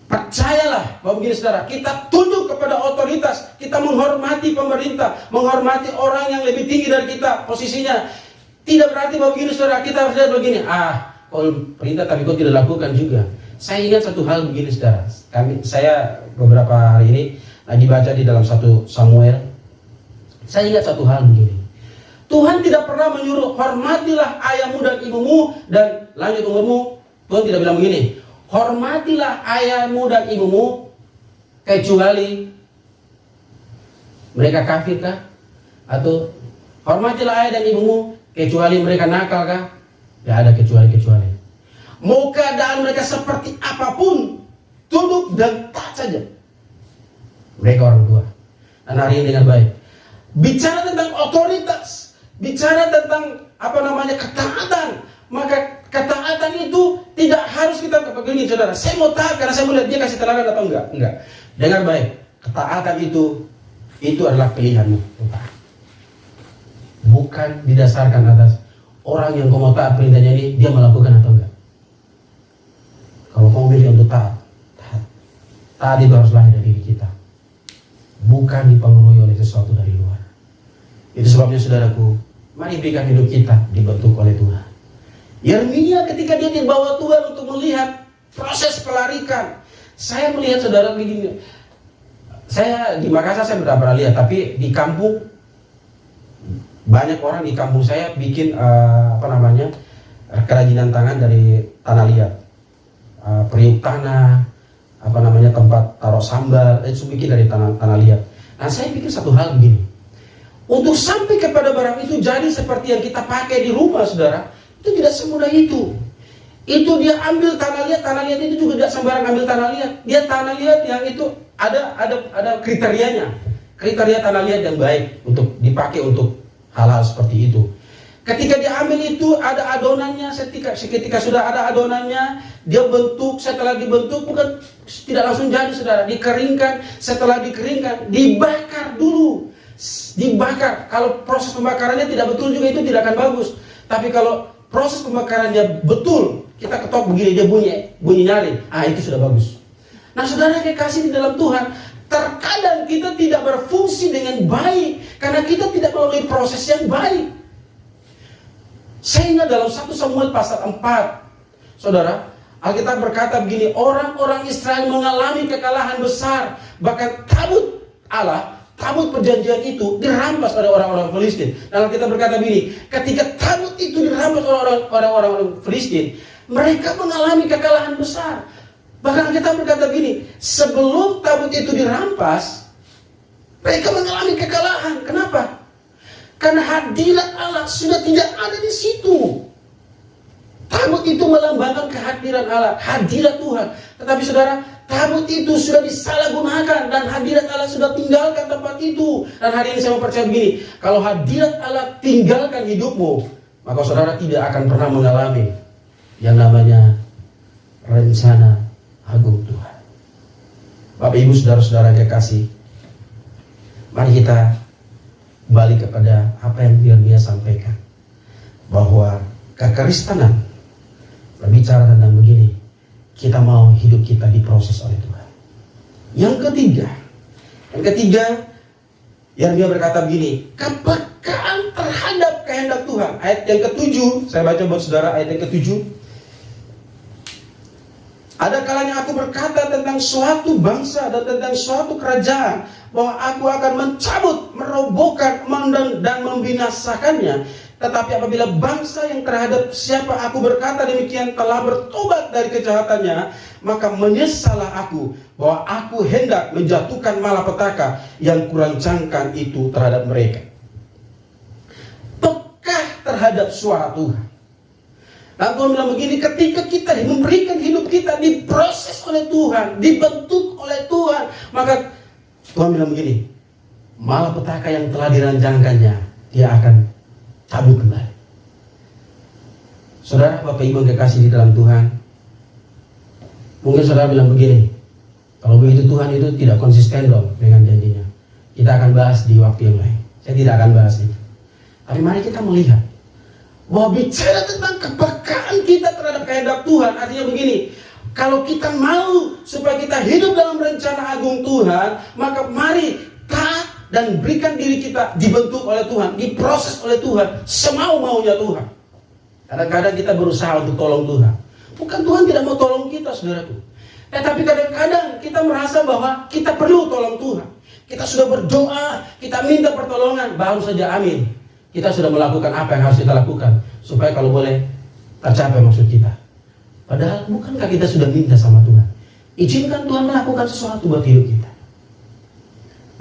Percayalah bahwa begini saudara, kita tunduk kepada otoritas, kita menghormati pemerintah, menghormati orang yang lebih tinggi dari kita posisinya. Tidak berarti bahwa begini saudara, kita harus lihat begini, kalau perintah tapi kau tidak lakukan juga. Saya ingat satu hal begini saudara. Saya beberapa hari ini lagi baca di dalam 1 Samuel. Saya ingat satu hal begini. Tuhan tidak pernah menyuruh hormatilah ayahmu dan ibumu dan lanjut umurmu. Tuhan tidak bilang begini, hormatilah ayahmu dan ibumu kecuali mereka kafir kah? Atau hormatilah ayah dan ibumu kecuali mereka nakal kah? Tidak ada kecuali-kecuali. Mau keadaan mereka seperti apapun, tunduk dan taat saja. Mereka orang tua. Dan hari ini dengan baik. Bicara tentang otoritas, bicara tentang ketaatan, maka ketaatan itu tidak harus kita begini, saudara. Saya mau taat karena saya melihat dia kasih teladan atau enggak. Enggak. Dengar baik. Ketaatan itu adalah pilihanmu. Bukan didasarkan atas orang yang kau mau taat perintahnya ini dia melakukan atau enggak. Kalau kau milih untuk taat itu harus lahir dari diri kita, bukan dipengaruhi oleh sesuatu dari luar. Itu sebabnya saudaraku, mari berikan hidup kita dibentuk oleh Tuhan. Yeremia ketika dia dibawa Tuhan untuk melihat proses pelarikan, saya melihat saudara begini. Saya di Makassar saya tidak pernah lihat, tapi di kampung banyak orang di kampung saya bikin kerajinan tangan dari tanah liat, periuk tanah, tempat taruh sambal, itu bikin dari tanah liat. Nah saya pikir satu hal begini, untuk sampai kepada barang itu jadi seperti yang kita pakai di rumah, saudara, itu tidak semudah itu. Itu dia ambil tanah liat itu juga tidak sembarang ambil tanah liat. Dia tanah liat yang itu ada kriterianya, kriteria tanah liat yang baik untuk dipakai untuk hal-hal seperti itu. Ketika dia ambil itu ada adonannya, ketika sudah ada adonannya, dia bentuk, setelah dibentuk bukan tidak langsung jadi, saudara, dikeringkan, setelah dikeringkan dibakar dulu. Dibakar. Kalau proses pembakarannya tidak betul juga itu tidak akan bagus. Tapi kalau proses pembakarannya betul, kita ketok begini dia bunyi nyari, itu sudah bagus. Nah saudara kekasih di dalam Tuhan, terkadang kita tidak berfungsi dengan baik karena kita tidak melalui proses yang baik. Saya ingat dalam 1 Samuel pasal 4, saudara, Alkitab berkata begini, orang-orang Israel mengalami kekalahan besar, bahkan tabut Allah, tabut perjanjian itu dirampas oleh orang-orang Filistin. Dan Alkitab berkata begini, ketika tabut itu dirampas oleh orang-orang Filistin, mereka mengalami kekalahan besar. Bahkan kita berkata begini, sebelum tabut itu dirampas, mereka mengalami kekalahan. Kenapa? Karena hadirat Allah sudah tidak ada di situ. Tabut itu melambangkan kehadiran Allah, hadirat Tuhan. Tetapi saudara, tabut itu sudah disalahgunakan dan hadirat Allah sudah tinggalkan tempat itu. Dan hari ini saya mau percaya begini, kalau hadirat Allah tinggalkan hidupmu, maka saudara tidak akan pernah mengalami yang namanya rencana agung Tuhan. Bapak Ibu saudara-saudara kekasih, mari kita balik kepada apa yang Yeremia sampaikan, bahwa kekristenan berbicara tentang begini, kita mau hidup kita diproses oleh Tuhan. Yang ketiga, Yeremia berkata begini, kepekaan terhadap kehendak Tuhan. Ayat yang ke-7, saya baca buat saudara ayat yang ke-7. Ada kalanya aku berkata tentang suatu bangsa dan tentang suatu kerajaan, bahwa aku akan mencabut, merobohkan, dan membinasakannya. Tetapi apabila bangsa yang terhadap siapa aku berkata demikian telah bertobat dari kejahatannya, maka menyesallah aku bahwa aku hendak menjatuhkan malapetaka yang kurancangkan itu terhadap mereka. Pekah terhadap suara Tuhan. Nah Tuhan bilang begini, ketika kita memberikan hidup kita diproses oleh Tuhan, dibentuk oleh Tuhan, maka Tuhan bilang begini, malapetaka yang telah dirancangkannya dia akan cabut kembali. Saudara, Bapak Ibu yang kekasih di dalam Tuhan, mungkin saudara bilang begini, kalau begitu Tuhan itu tidak konsisten dong dengan janjinya. Kita akan bahas di waktu yang lain. Saya tidak akan bahas itu. Tapi mari kita melihat bahwa bicara tentang kepekaan kita terhadap kehendak Tuhan, artinya begini, kalau kita mau supaya kita hidup dalam rencana agung Tuhan, maka mari taat dan berikan diri kita dibentuk oleh Tuhan, diproses oleh Tuhan, semau-maunya Tuhan. Kadang-kadang kita berusaha untuk tolong Tuhan, Bukan Tuhan tidak mau tolong kita, saudaraku. Tetapi kadang-kadang kita merasa bahwa kita perlu tolong Tuhan. Kita sudah berdoa, kita minta pertolongan, baru saja amin. Kita sudah melakukan apa yang harus kita lakukan supaya kalau boleh tercapai maksud kita. Padahal bukankah kita sudah minta sama Tuhan? Izinkan Tuhan melakukan sesuatu buat hidup kita.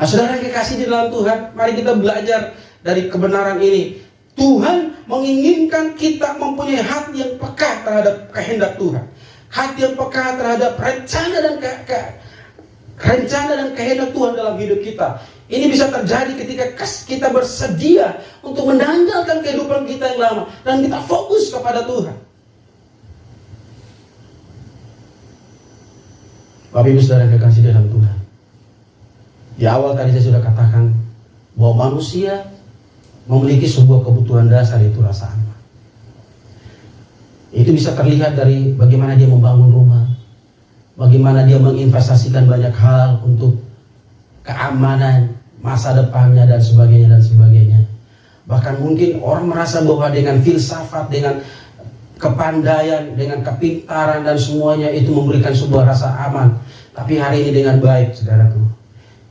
Nah, saudara yang kekasih di dalam Tuhan, mari kita belajar dari kebenaran ini. Tuhan menginginkan kita mempunyai hati yang peka terhadap kehendak Tuhan. Hati yang peka terhadap rencana dan kehendak Tuhan dalam hidup kita. Ini bisa terjadi ketika kita bersedia untuk menanggalkan kehidupan kita yang lama dan kita fokus kepada Tuhan. Bapak Ibu Saudara yang kekasih dalam Tuhan, di awal tadi saya sudah katakan bahwa manusia memiliki sebuah kebutuhan dasar, yaitu rasa aman. Itu bisa terlihat dari bagaimana dia membangun rumah, bagaimana dia menginvestasikan banyak hal untuk keamanan masa depannya dan sebagainya. Bahkan mungkin orang merasa bahwa dengan filsafat, dengan kepandaian, dengan kepintaran dan semuanya itu memberikan sebuah rasa aman. Tapi hari ini dengan baik, saudaraku,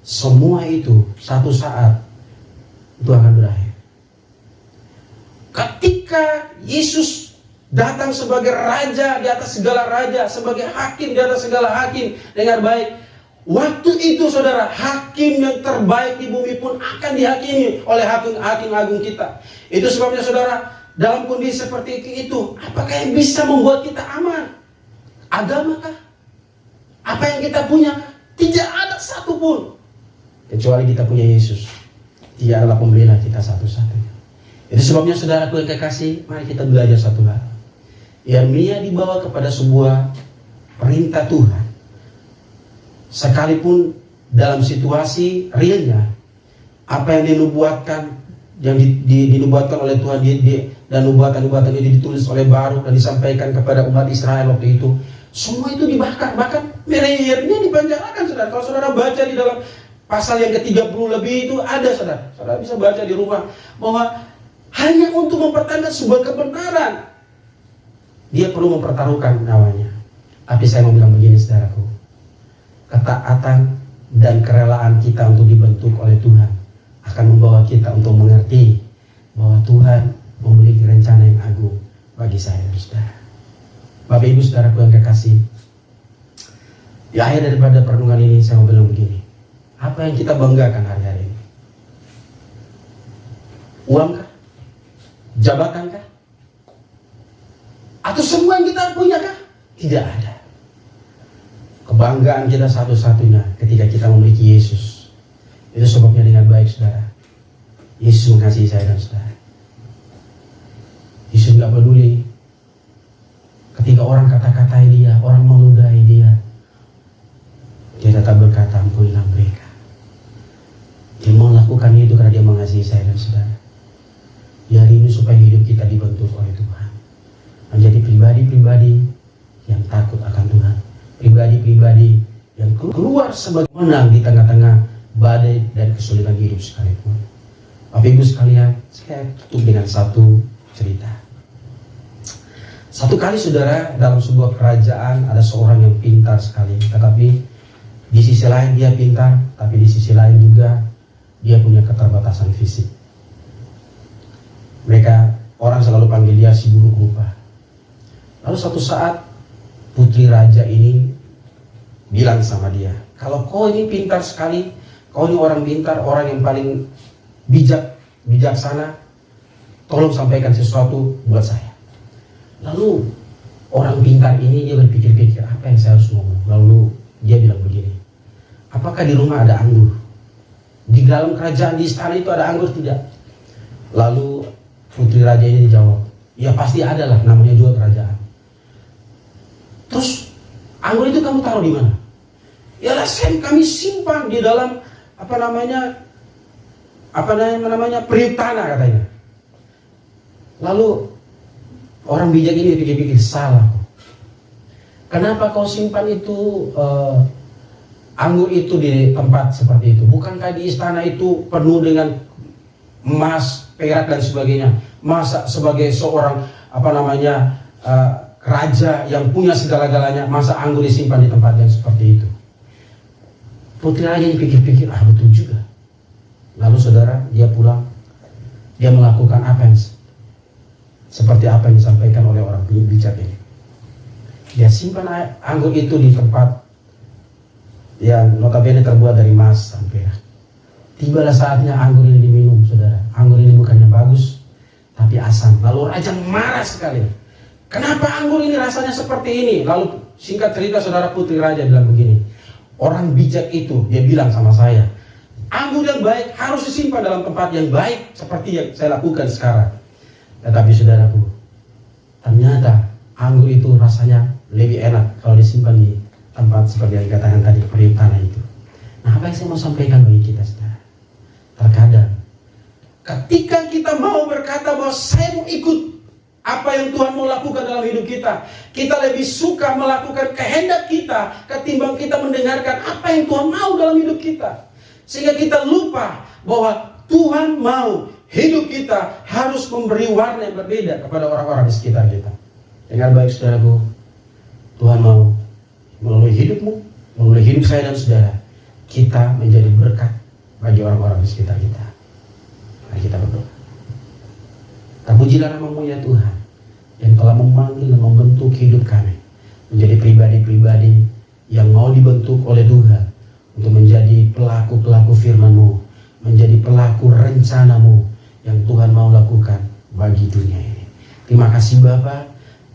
semua itu satu saat itu akan berakhir. Ketika Yesus datang sebagai raja di atas segala raja, sebagai hakim di atas segala hakim dengan baik, waktu itu saudara, hakim yang terbaik di bumi pun akan dihakimi oleh hakim agung kita. Itu sebabnya saudara, dalam kondisi seperti itu, apakah yang bisa membuat kita aman? Agama kah? Apa yang kita punya? Tidak ada satupun, kecuali kita punya Yesus. Dia adalah pembela kita satu-satunya. Itu sebabnya saudaraku yang kekasih, mari kita belajar satu hal. Yeremia dibawa kepada sebuah perintah Tuhan. Sekalipun dalam situasi realnya, apa yang dinubuatkan, yang dinubuatkan oleh Tuhan, dan nubuatan-nubuatan itu ditulis oleh Baruk dan disampaikan kepada umat Israel waktu itu, semua itu dibakar. Bahkan Yeremia dipenjarakan, saudara. Kalau saudara baca di dalam pasal yang ke-30 lebih itu ada, saudara. Saudara bisa baca di rumah bahwa hanya untuk mempertahankan sebuah kebenaran, dia perlu mempertaruhkan nyawanya. Tapi saya mau bilang begini, saudaraku, ketaatan dan kerelaan kita untuk dibentuk oleh Tuhan akan membawa kita untuk mengerti bahwa Tuhan memiliki rencana yang agung bagi saya dan saudara. Bapak Ibu saudaraku yang kekasih, di akhir daripada perenungan ini saya mau bilang begini. Apa yang kita banggakan hari-hari ini? Uang kah? Jabatan kah? Atau semua yang kita punya kah? Tidak ada. Kebanggaan kita satu-satunya ketika kita memiliki Yesus. Itu sebabnya dengan baik saudara, Yesus mengasihi saya dan saudara. Yesus gak peduli ketika orang kata-katai dia, orang meludahi dia, dia tetap berkata ampunilah mereka. Dia melakukan itu karena dia mengasihi saya dan saudara. Di hari ini supaya hidup kita dibentuk oleh Tuhan, menjadi pribadi-pribadi yang takut akan Tuhan, pribadi-pribadi yang keluar sebagai menang di tengah-tengah badai dan kesulitan hidup sekalipun. Bapak Ibu sekalian, saya tutup dengan satu cerita. Satu kali saudara, dalam sebuah kerajaan ada seorang yang pintar sekali, tetapi di sisi lain dia pintar, tapi di sisi lain juga dia punya keterbatasan fisik. Orang selalu panggil dia si buruk rupa. Lalu suatu saat putri raja ini bilang sama dia, kalau kau ini pintar sekali, kau ini orang pintar, orang yang paling bijaksana, tolong sampaikan sesuatu buat saya. Lalu orang pintar ini dia berpikir-pikir, apa yang saya harus ngomong. Lalu dia bilang begini, apakah di rumah ada anggur? Di dalam kerajaan di istana itu ada anggur tidak? Lalu putri raja ini dijawab, ya pasti ada lah, namanya juga kerajaan. Terus anggur itu kamu taruh di mana? Ya lah, kami simpan di dalam apa namanya periuk tanah katanya. Lalu orang bijak ini pikir-pikir, salah. Kenapa kau simpan itu anggur itu di tempat seperti itu? Bukankah di istana itu penuh dengan emas, perak dan sebagainya? Masa sebagai seorang raja yang punya segala-galanya, masa anggur disimpan di tempat yang seperti itu? Putri raja ini pikir-pikir, betul juga. Lalu saudara, dia pulang, dia melakukan apa yang seperti apa yang disampaikan oleh orang bijak ini. Dia simpan anggur itu di tempat yang notabene terbuat dari emas dan perak. Tibalah saatnya anggur ini diminum, saudara. Anggur ini bukannya bagus, tapi asam. Lalu raja marah sekali. Kenapa anggur ini rasanya seperti ini? Lalu singkat cerita, saudara, putri raja bilang begini. Orang bijak itu, dia bilang sama saya, anggur yang baik harus disimpan dalam tempat yang baik, seperti yang saya lakukan sekarang. Tetapi saudaraku, ternyata anggur itu rasanya lebih enak kalau disimpan di tempat seperti yang dikatakan tadi, periuk tanah itu. Nah, apa yang saya mau sampaikan bagi kita, saudara? Terkadang ketika kita mau berkata bahwa saya mau ikut apa yang Tuhan mau lakukan dalam hidup kita, kita lebih suka melakukan kehendak kita ketimbang kita mendengarkan apa yang Tuhan mau dalam hidup kita. Sehingga kita lupa bahwa Tuhan mau hidup kita harus memberi warna yang berbeda kepada orang-orang di sekitar kita. Dengar baik, saudaraku, Tuhan mau melalui hidupmu, melalui hidup saya dan saudara, kita menjadi berkat bagi orang-orang di sekitar kita. Mari kita berdoa. Terpujilah nama-Mu ya Tuhan, yang telah memanggil dan membentuk hidup kami menjadi pribadi-pribadi yang mau dibentuk oleh Tuhan untuk menjadi pelaku-pelaku firman-Mu, menjadi pelaku rencana-Mu yang Tuhan mau lakukan bagi dunia ini. Terima kasih Bapa,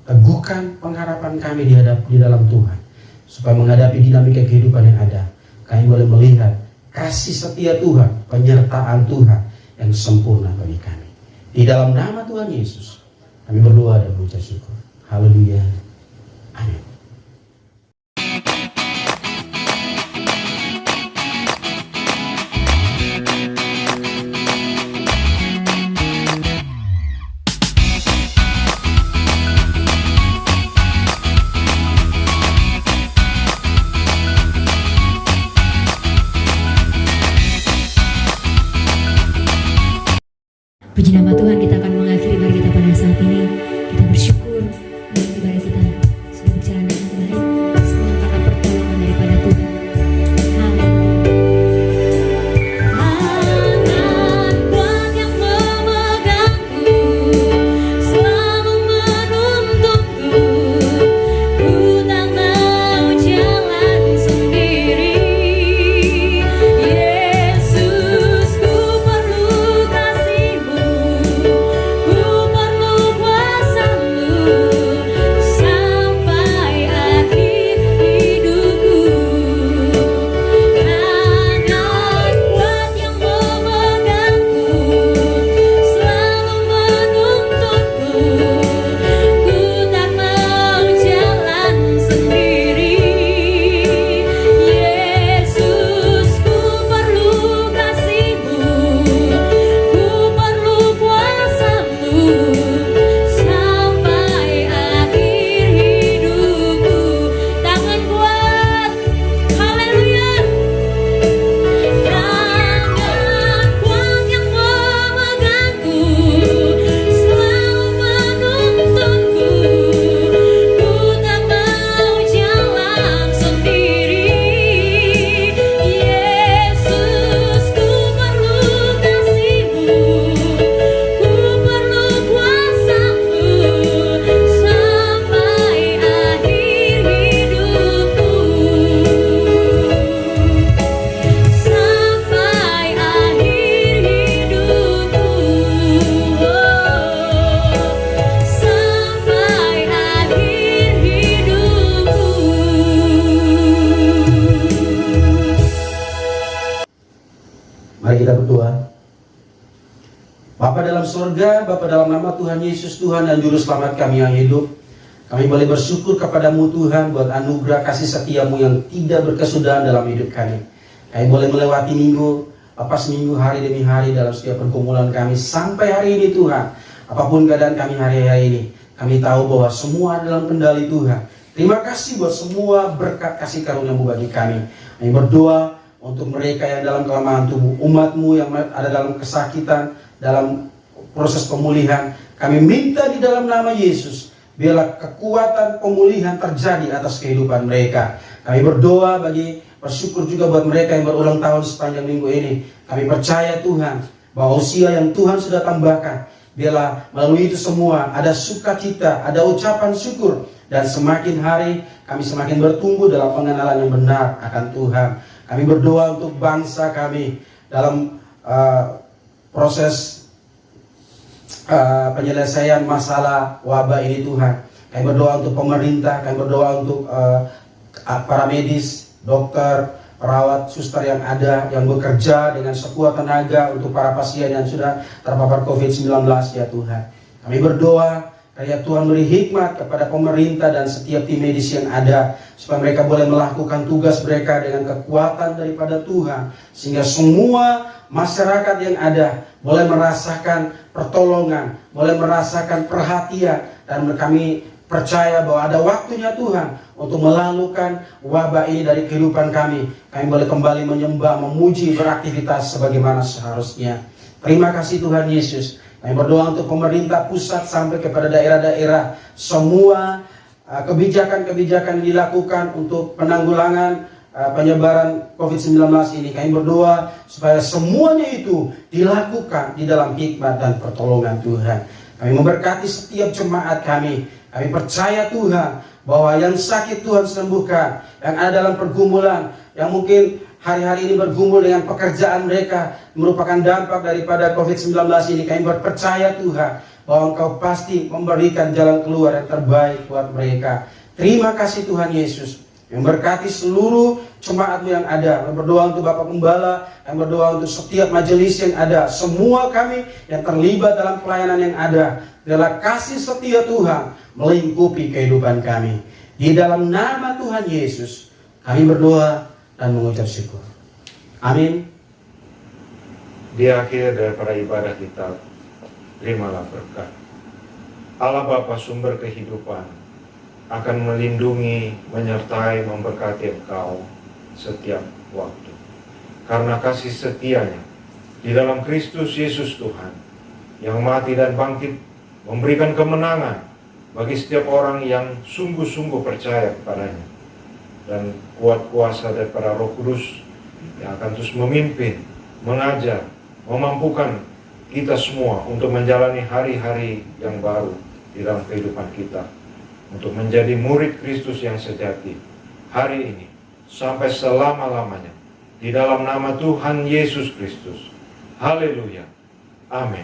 teguhkan pengharapan kami di dalam Tuhan, supaya menghadapi dinamika kehidupan yang ada, kami boleh melihat kasih setia Tuhan, penyertaan Tuhan yang sempurna bagi kami. Di dalam nama Tuhan Yesus, kami berdoa dan mengucap syukur. Haleluya. Amin. Puji nama Tuhan, kita akan mengakhiri ibadah kita pada saat ini. Kita bersyukur dan ibadah kita sudah berjalan dengan baik. Semua karena pertolongan daripada Tuhan. Tangan kuat yang memegangku, selalu menuntunku. Ku tak mau jalan sendiri. Yesus, ku perlu kasih-Mu. Ku perlu kuasa-Mu sampai akhir hidupku. Tangan kuat yang memegangku, selalu menuntunku. Ku tak mau jalan sendiri. Yesus, ku perlu kasih-Mu. Ku perlu kuasa-Mu sampai akhir hidupku. Tangan kuat, haleluya. Tangan kuat yang memegangku, selalu menuntunku. Ku tak mau jalan sendiri. Yesus, ku perlu kasih-Mu. Ku perlu kuasa-Mu sampai akhir hidupku. Sampai akhir hidupku. Sampai akhir hidupku. Mari kita berdoa. Bapa dalam surga, Bapa dalam nama Tuhan Yesus, Tuhan dan Juru Selamat kami yang hidup, kami boleh bersyukur kepadamu Tuhan buat anugerah kasih setia-Mu yang tidak berkesudahan dalam hidup kami. Kami boleh melewati minggu lepas minggu, hari demi hari dalam setiap pergumulan kami sampai hari ini Tuhan. Apapun keadaan kami hari-hari ini, kami tahu bahwa semua dalam kendali Tuhan. Terima kasih buat semua berkat kasih karunia-Mu bagi kami. Kami berdoa untuk mereka yang dalam kelemahan tubuh, umat-Mu yang ada dalam kesakitan, dalam proses pemulihan. Kami minta di dalam nama Yesus, biarlah kekuatan pemulihan terjadi atas kehidupan mereka. Kami berdoa bersyukur juga buat mereka yang berulang tahun sepanjang minggu ini. Kami percaya Tuhan bahwa usia yang Tuhan sudah tambahkan, biarlah melalui itu semua ada sukacita, ada ucapan syukur, dan semakin hari kami semakin bertumbuh dalam pengenalan yang benar akan Tuhan. Kami berdoa untuk bangsa kami dalam proses penyelesaian masalah wabah ini Tuhan. Kami berdoa untuk pemerintah, kami berdoa untuk para medis, dokter, perawat, suster yang ada, yang bekerja dengan sekuat tenaga untuk para pasien yang sudah terpapar COVID-19 ya Tuhan. Kami berdoa ya Tuhan beri hikmat kepada pemerintah dan setiap tim medis yang ada, supaya mereka boleh melakukan tugas mereka dengan kekuatan daripada Tuhan, sehingga semua masyarakat yang ada boleh merasakan pertolongan, boleh merasakan perhatian, dan kami percaya bahwa ada waktunya Tuhan untuk melalukan wabah ini dari kehidupan kami. Kami boleh kembali menyembah, memuji, beraktivitas sebagaimana seharusnya. Terima kasih Tuhan Yesus. Kami berdoa untuk pemerintah pusat sampai kepada daerah-daerah, semua kebijakan-kebijakan dilakukan untuk penanggulangan penyebaran COVID-19 ini. Kami berdoa supaya semuanya itu dilakukan di dalam hikmat dan pertolongan Tuhan. Kami memberkati setiap jemaat kami. Kami percaya Tuhan bahwa yang sakit Tuhan sembuhkan, yang ada dalam pergumulan, yang mungkin hari-hari ini bergumul dengan pekerjaan mereka, merupakan dampak daripada COVID-19 ini. Kami percaya Tuhan bahwa Engkau pasti memberikan jalan keluar yang terbaik buat mereka. Terima kasih Tuhan Yesus. Yang berkati seluruh jemaat-Mu yang ada. Yang berdoa untuk Bapak Gembala, yang berdoa untuk setiap majelis yang ada, semua kami yang terlibat dalam pelayanan yang ada. Biarlah kasih setia Tuhan melingkupi kehidupan kami. Di dalam nama Tuhan Yesus kami berdoa dan mengucap syukur. Amin. Di akhir daripada ibadah kita, terimalah berkat. Allah Bapa sumber kehidupan akan melindungi, menyertai, memberkati engkau setiap waktu. Karena kasih setianya di dalam Kristus Yesus Tuhan, yang mati dan bangkit, memberikan kemenangan bagi setiap orang yang sungguh-sungguh percaya kepadanya. Dan kuat kuasa daripada Roh Kudus yang akan terus memimpin, mengajar, memampukan kita semua untuk menjalani hari-hari yang baru di dalam kehidupan kita, untuk menjadi murid Kristus yang sejati hari ini sampai selama-lamanya, di dalam nama Tuhan Yesus Kristus. Haleluya. Amin.